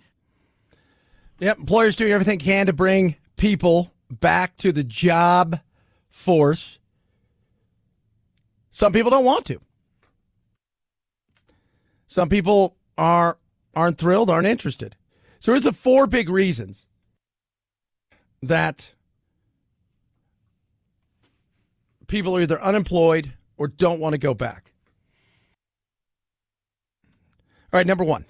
Yep, employers doing everything they can to bring people back to the job force. Some people don't want to. Some people aren't thrilled, aren't interested. So there's the four big reasons that people are either unemployed or don't want to go back. All right, number one.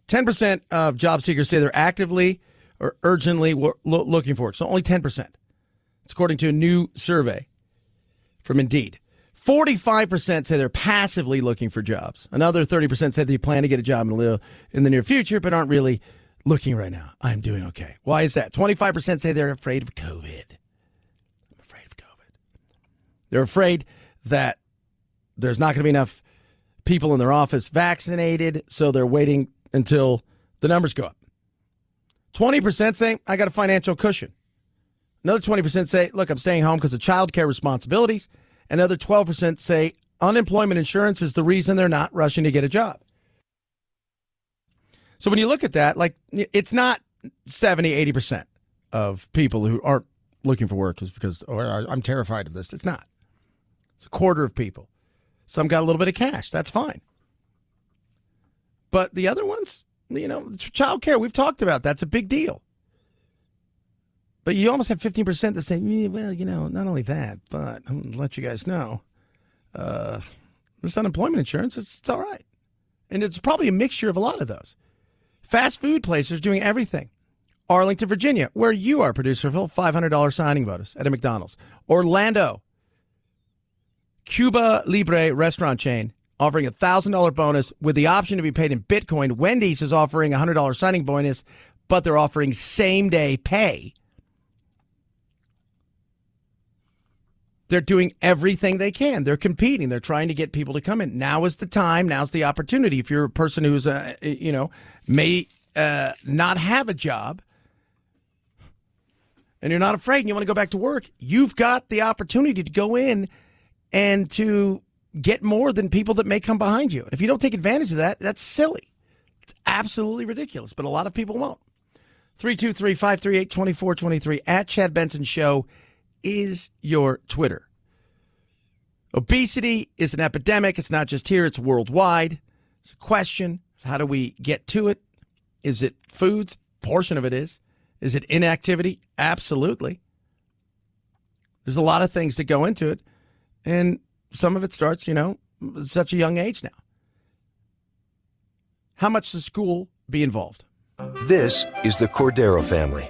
10% of job seekers say they're actively or urgently looking for it. So only 10%. It's according to a new survey from Indeed. 45% say they're passively looking for jobs. Another 30% said they plan to get a job in the near future, but aren't really looking right now. I'm doing okay. Why is that? 25% say they're afraid of COVID. I'm afraid of COVID. They're afraid that there's not going to be enough people in their office vaccinated, so they're waiting until the numbers go up. 20% say, I got a financial cushion. Another 20% say, look, I'm staying home because of childcare responsibilities. Another 12% say unemployment insurance is the reason they're not rushing to get a job. So when you look at that, like, it's not 70, 80% of people who aren't looking for work is because, I'm terrified of this. It's not. It's a quarter of people. Some got a little bit of cash. That's fine. But the other ones, child care, we've talked about. That's a big deal. But you almost have 15% that say, well, not only that, but I'm going to let you guys know, this unemployment insurance, it's all right. And it's probably a mixture of a lot of those. Fast food places doing everything. Arlington, Virginia, where you are, producer Phil, $500 signing bonus at a McDonald's. Orlando, Cuba Libre restaurant chain, offering a $1,000 bonus with the option to be paid in Bitcoin. Wendy's is offering a $100 signing bonus, but they're offering same-day pay. They're doing everything they can. They're competing. They're trying to get people to come in. Now is the time. Now's the opportunity. If you're a person who's, may not have a job and you're not afraid and you want to go back to work, you've got the opportunity to go in and to get more than people that may come behind you. If you don't take advantage of that, that's silly. It's absolutely ridiculous, but a lot of people won't. 323-538-2423 at Chad Benson Show is your Twitter. Obesity is an epidemic. It's not just here, it's worldwide. It's a question. How do we get to it? Is it foods? Portion of it is. Is it inactivity? Absolutely. There's a lot of things that go into it. And some of it starts, such a young age now. How much does school be involved? This is the Cordero family.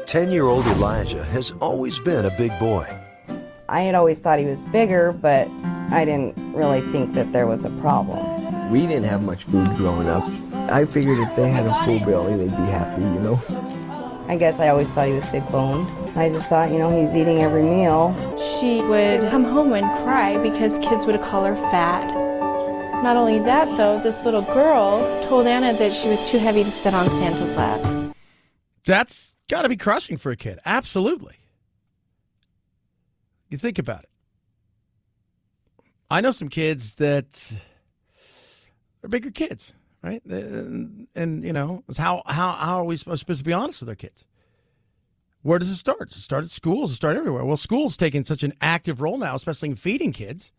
10-year-old Elijah has always been a big boy. I had always thought he was bigger, but I didn't really think that there was a problem. We didn't have much food growing up. I figured if they had a full belly, they'd be happy, I guess I always thought he was big boned. I just thought, he's eating every meal. She would come home and cry because kids would call her fat. Not only that, though, this little girl told Anna that she was too heavy to sit on Santa's lap. That's got to be crushing for a kid. Absolutely. You think about it. I know some kids that are bigger kids, right? And how are we supposed to be honest with our kids? Where does it start? Does it start at schools? Does it start everywhere? Well, school's taking such an active role now, especially in feeding kids.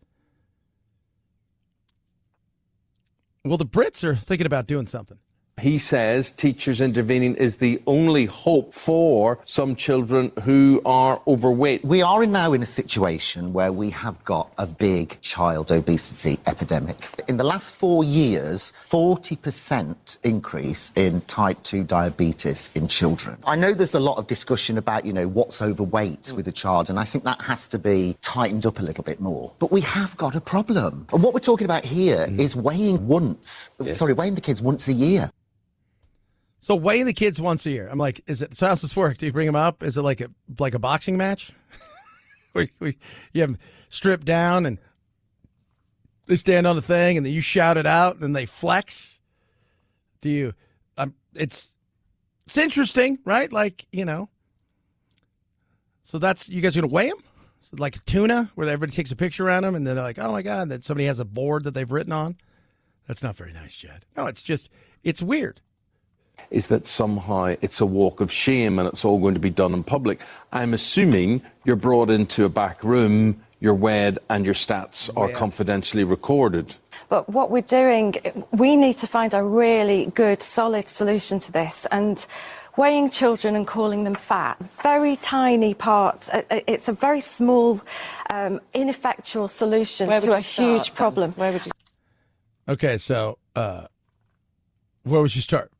Well, the Brits are thinking about doing something. He says teachers intervening is the only hope for some children who are overweight. We are now in a situation where we have got a big child obesity epidemic. In the last 4 years, 40% increase in type 2 diabetes in children. I know there's a lot of discussion about, what's overweight with a child, and I think that has to be tightened up a little bit more. But we have got a problem. And what we're talking about here is weighing the kids once a year. So weighing the kids once a year. I'm like, so how's this work? Do you bring them up? Is it like a boxing match? You have them stripped down and they stand on the thing and then you shout it out and then they flex? It's interesting, right? So that's, you guys are going to weigh them? So like a tuna where everybody takes a picture around them and then they're like, oh my God, that somebody has a board that they've written on. That's not very nice, Chad. No, it's weird. Is that somehow it's a walk of shame and it's all going to be done in public. I'm assuming you're brought into a back room, you're weighed, and your stats are confidentially recorded. But what we're doing, we need to find a really good, solid solution to this. And weighing children and calling them fat, very tiny parts. It's a very small, ineffectual solution to a huge problem. Where would you? Okay, so where would you start?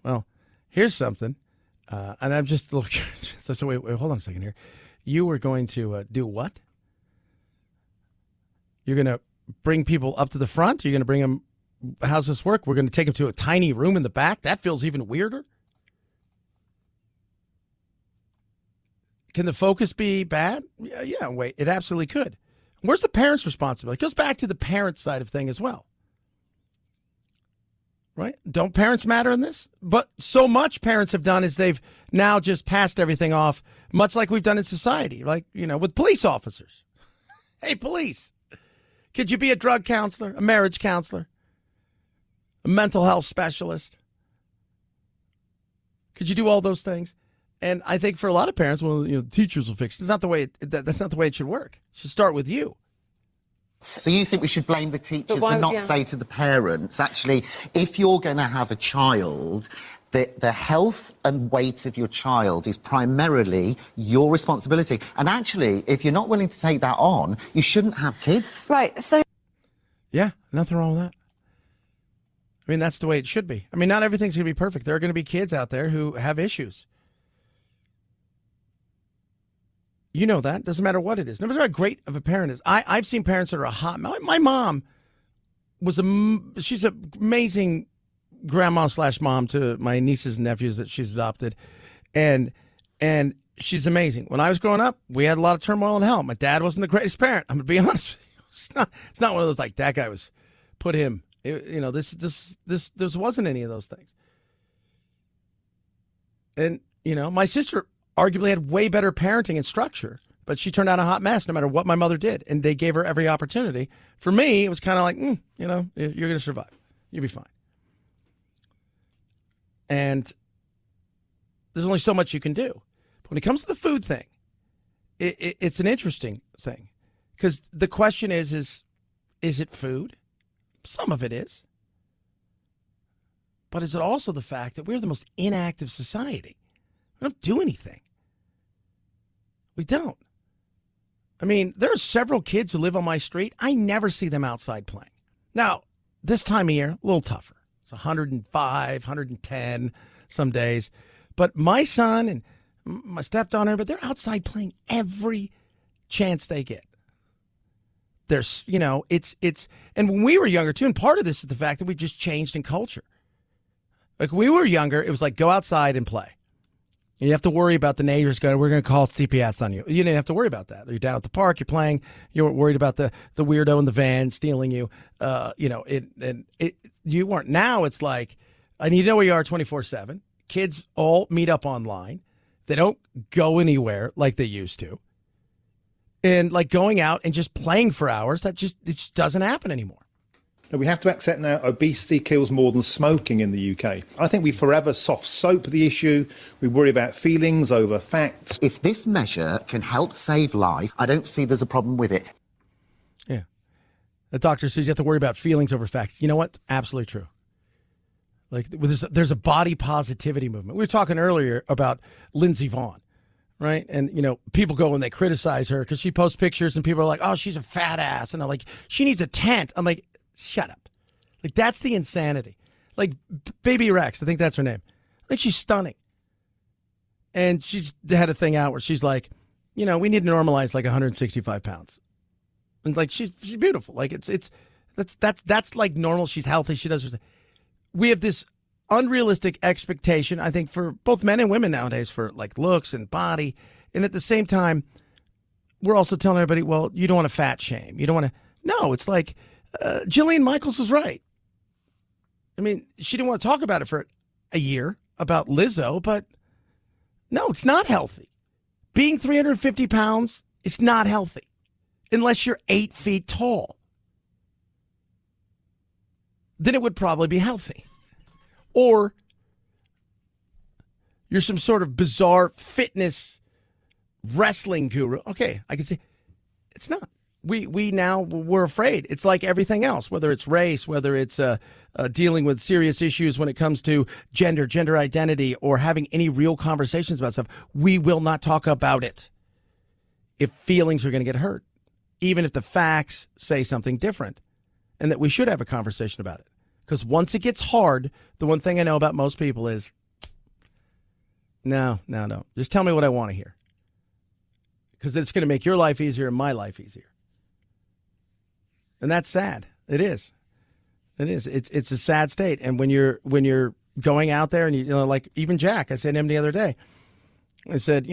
Well, here's something, and I'm just looking. So wait, hold on a second here. You were going to do what? You're going to bring people up to the front? You're going to bring them? How's this work? We're going to take them to a tiny room in the back? That feels even weirder. Can the focus be bad? Yeah, wait, it absolutely could. Where's the parents' responsibility? It goes back to the parents' side of thing as well. Right? Don't parents matter in this? But so much parents have done is they've now just passed everything off, much like we've done in society, like, with police officers. Hey, police, could you be a drug counselor, a marriage counselor, a mental health specialist? Could you do all those things? And I think for a lot of parents, well, teachers will fix it. That's not the way it should work. It should start with you. So you think we should blame the teachers and not say to the parents, actually, if you're going to have a child, the health and weight of your child is primarily your responsibility. And actually, if you're not willing to take that on, you shouldn't have kids. Right, so... Yeah, nothing wrong with that. I mean, that's the way it should be. I mean, not everything's going to be perfect. There are going to be kids out there who have issues. You know that. Doesn't matter what it is. No matter how great of a parent is. I've seen parents that are hot. My mom she's an amazing grandma/mom to my nieces and nephews that she's adopted. And she's amazing. When I was growing up, we had a lot of turmoil and hell. My dad wasn't the greatest parent. I'm going to be honest with you. It's not one of those like that guy was put him. This wasn't any of those things. And, my sister arguably had way better parenting and structure, but she turned out a hot mess no matter what my mother did. And they gave her every opportunity. For me, it was kind of like, you're going to survive. You'll be fine. And there's only so much you can do. But when it comes to the food thing, it's an interesting thing. Because the question is it food? Some of it is. But is it also the fact that we're the most inactive society? We don't do anything. We don't. I mean, there are several kids who live on my street. I never see them outside playing. Now, this time of year, a little tougher. It's 105, 110 some days. But my son and my stepdaughter, but they're outside playing every chance they get. There's, and when we were younger too, and part of this is the fact that we just changed in culture. Like when we were younger, it was like go outside and play. You have to worry about the neighbors we're going to call CPS on you. You didn't have to worry about that. You're down at the park, you're playing. You weren't worried about the weirdo in the van stealing you. You weren't. Now it's like, I need to know where you are 24/7. Kids all meet up online. They don't go anywhere like they used to. And like going out and just playing for hours, it just doesn't happen anymore. We have to accept now obesity kills more than smoking in the UK. I think we forever soft soap the issue. We worry about feelings over facts. If this measure can help save life, I don't see there's a problem with it. Yeah. The doctor says you have to worry about feelings over facts. You know what? Absolutely true. Like there's a body positivity movement. We were talking earlier about Lindsey Vonn, right? And, people go and they criticize her because she posts pictures and people are like, oh, she's a fat ass. And I'm like, she needs a tent. I'm like, shut up. Like, that's the insanity. Like, Baby Rex, I think that's her name. I think she's stunning. And she's had a thing out where she's like, we need to normalize like 165 pounds. And like, she's beautiful. Like, that's like normal. She's healthy. She does her thing. We have this unrealistic expectation, I think, for both men and women nowadays for like looks and body. And at the same time, we're also telling everybody, well, you don't want to fat shame. You don't want to. No, it's like, Jillian Michaels was right. I mean, she didn't want to talk about it for a year, about Lizzo, but no, it's not healthy. Being 350 pounds is not healthy unless you're 8 feet tall. Then it would probably be healthy. Or you're some sort of bizarre fitness wrestling guru. Okay, I can see it's not. We're afraid. It's like everything else, whether it's race, whether it's dealing with serious issues when it comes to gender identity, or having any real conversations about stuff. We will not talk about it if feelings are going to get hurt, even if the facts say something different, and that we should have a conversation about it. Because once it gets hard, the one thing I know about most people is, no. Just tell me what I want to hear. Because it's going to make your life easier and my life easier. And that's sad. It is. It's a sad state. And when you're going out there and like even Jack, I said to him the other day, I said,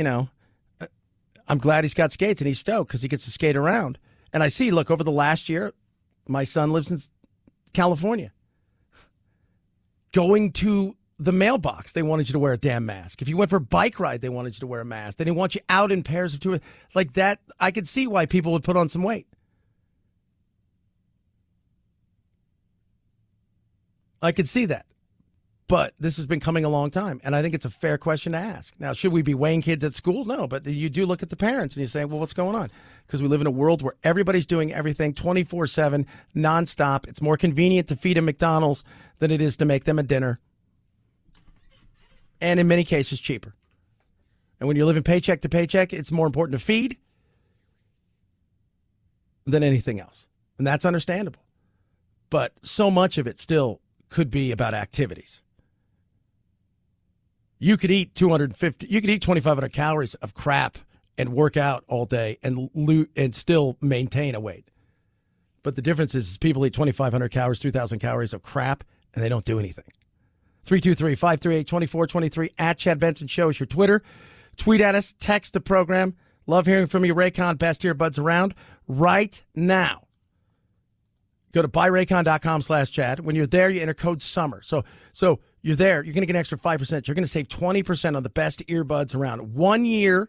I'm glad he's got skates and he's stoked because he gets to skate around. And I see, look, over the last year, my son lives in California. Going to the mailbox, they wanted you to wear a damn mask. If you went for a bike ride, they wanted you to wear a mask. They didn't want you out in pairs of two. Like that, I could see why people would put on some weight. I could see that. But this has been coming a long time, and I think it's a fair question to ask. Now, should we be weighing kids at school? No, but you do look at the parents and you say, well, what's going on? Because we live in a world where everybody's doing everything 24/7, nonstop. It's more convenient to feed them McDonald's than it is to make them a dinner. And in many cases, cheaper. And when you're living paycheck to paycheck, it's more important to feed than anything else. And that's understandable. But so much of it still could be about activities. You could eat 2,500 calories of crap and work out all day and still maintain a weight. But the difference is people eat 2,500 calories, 3,000 calories of crap, and they don't do anything. 323-538-2423 at Chad Benson Show is your Twitter. Tweet at us, text the program. Love hearing from you. Raycon, best earbuds around right now. Go to buyraycon.com/Chad. When you're there, you enter code SUMMER. So you're there. You're going to get an extra 5%. You're going to save 20% on the best earbuds around. 1 year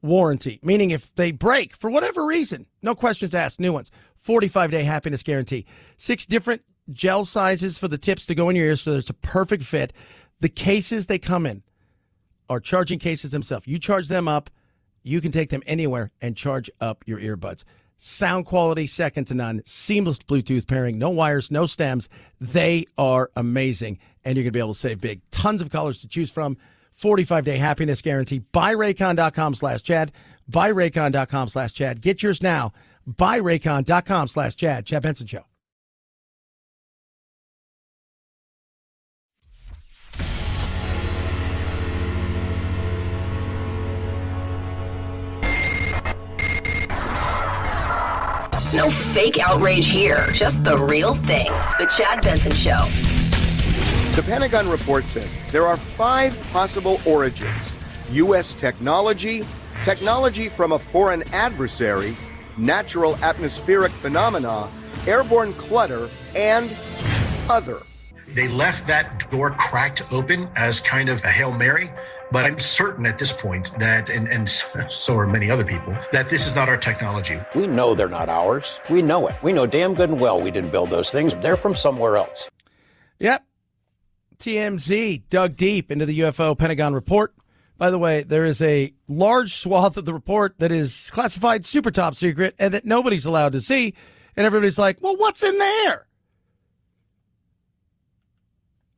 warranty, meaning if they break for whatever reason, no questions asked, new ones. 45-day happiness guarantee. 6 different gel sizes for the tips to go in your ears so there's a perfect fit. The cases they come in are charging cases themselves. You charge them up, you can take them anywhere and charge up your earbuds. Sound quality, second to none. Seamless Bluetooth pairing. No wires, no stems. They are amazing, and you're going to be able to save big. Tons of colors to choose from. 45-day happiness guarantee. Buyraycon.com/Chad. Buyraycon.com/Chad. Get yours now. Buyraycon.com/Chad. Chad Benson Show. No fake outrage here, just the real thing. The Chad Benson Show. The Pentagon report says there are 5 possible origins: U.S. technology, technology from a foreign adversary, natural atmospheric phenomena, airborne clutter, and other. They left that door cracked open as kind of a Hail Mary, but I'm certain at this point that, and so are many other people, that this is not our technology. We know they're not ours. We know it. We know damn good and well we didn't build those things. They're from somewhere else. Yep. TMZ dug deep into the UFO Pentagon report. By the way, there is a large swath of the report that is classified super top secret and that nobody's allowed to see. And everybody's like, well, what's in there?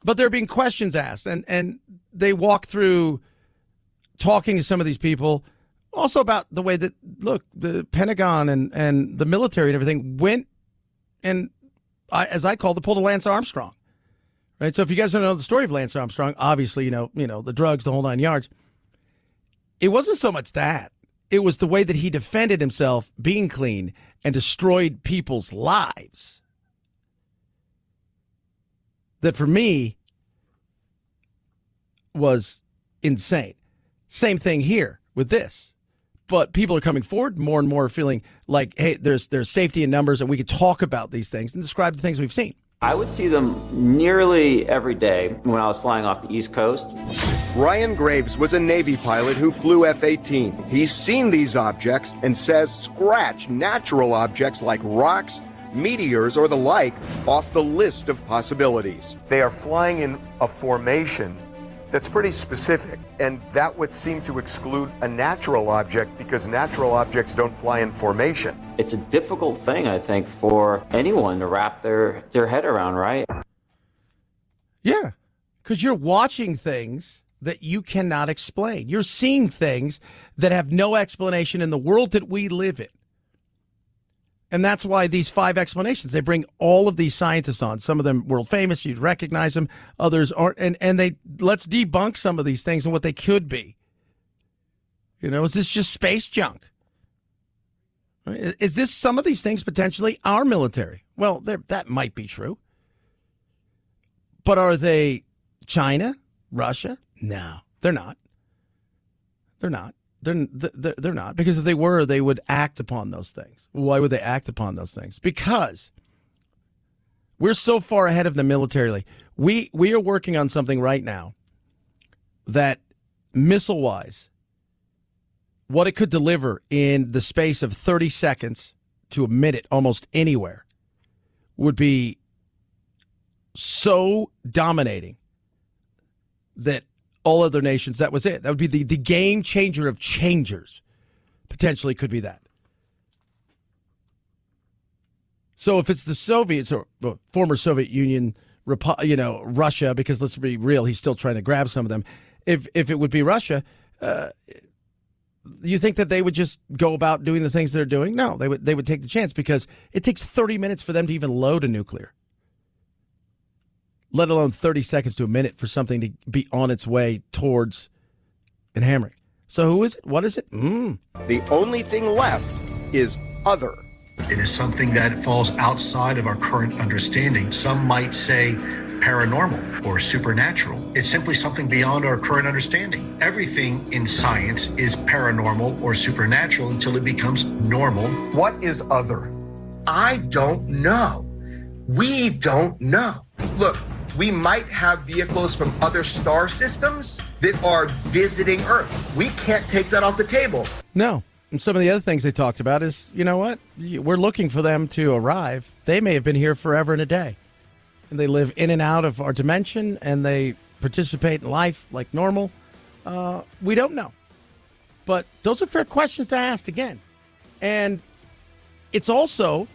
But there are being questions asked, and they walk through talking to some of these people also about the way that, look, the Pentagon and the military and everything went and, as I call it, pulled a Lance Armstrong. Right? So if you guys don't know the story of Lance Armstrong, obviously, you know, the drugs, the whole 9 yards. It wasn't so much that. It was the way that he defended himself being clean and destroyed people's lives. That for me was insane. Same thing here with this. But people are coming forward more and more feeling like, hey, there's safety in numbers and we can talk about these things and describe the things we've seen. I would see them nearly every day when I was flying off the East Coast. Ryan Graves was a Navy pilot who flew F-18. He's seen these objects and says scratch natural objects like rocks, meteors, or the like off the list of possibilities. They are flying in a formation that's pretty specific, and that would seem to exclude a natural object because natural objects don't fly in formation. It's a difficult thing, I think, for anyone to wrap their head around, right? Yeah, because you're watching things that you cannot explain. You're seeing things that have no explanation in the world that we live in. And that's why these 5 explanations, they bring all of these scientists on. Some of them world famous, you'd recognize them. Others aren't. And they let's debunk some of these things and what they could be. You know, is this just space junk? Is this some of these things potentially our military? Well, that might be true. But are they China, Russia? No, they're not. They're not. They're not, because if they were, they would act upon those things. Why would they act upon those things? Because we're so far ahead of them militarily. We are working on something right now that missile-wise, what it could deliver in the space of 30 seconds to a minute almost anywhere would be so dominating that all other nations, that was it. That would be the game changer of changers. Potentially could be that. So if it's the Soviets or former Soviet Union, Russia, because let's be real, he's still trying to grab some of them. If it would be Russia, you think that they would just go about doing the things they're doing? No, they would take the chance, because it takes 30 minutes for them to even load a nuclear, let alone 30 seconds to a minute for something to be on its way towards and hammering. So who is it? What is it? The only thing left is other. It is something that falls outside of our current understanding. Some might say paranormal or supernatural. It's simply something beyond our current understanding. Everything in science is paranormal or supernatural until it becomes normal. What is other? I don't know. We don't know. Look, we might have vehicles from other star systems that are visiting Earth. We can't take that off the table. No. And some of the other things they talked about is, you know what? We're looking for them to arrive. They may have been here forever and a day. And they live in and out of our dimension, and they participate in life like normal. We don't know. But those are fair questions to ask again. And it's also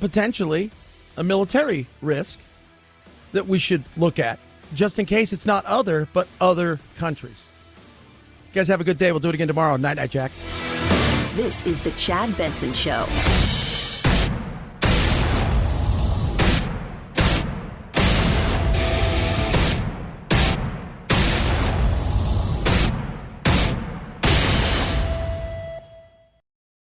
potentially a military risk that we should look at, just in case it's not other, but other countries. You guys have a good day. We'll do it again tomorrow. Night, Jack. This is the Chad Benson Show.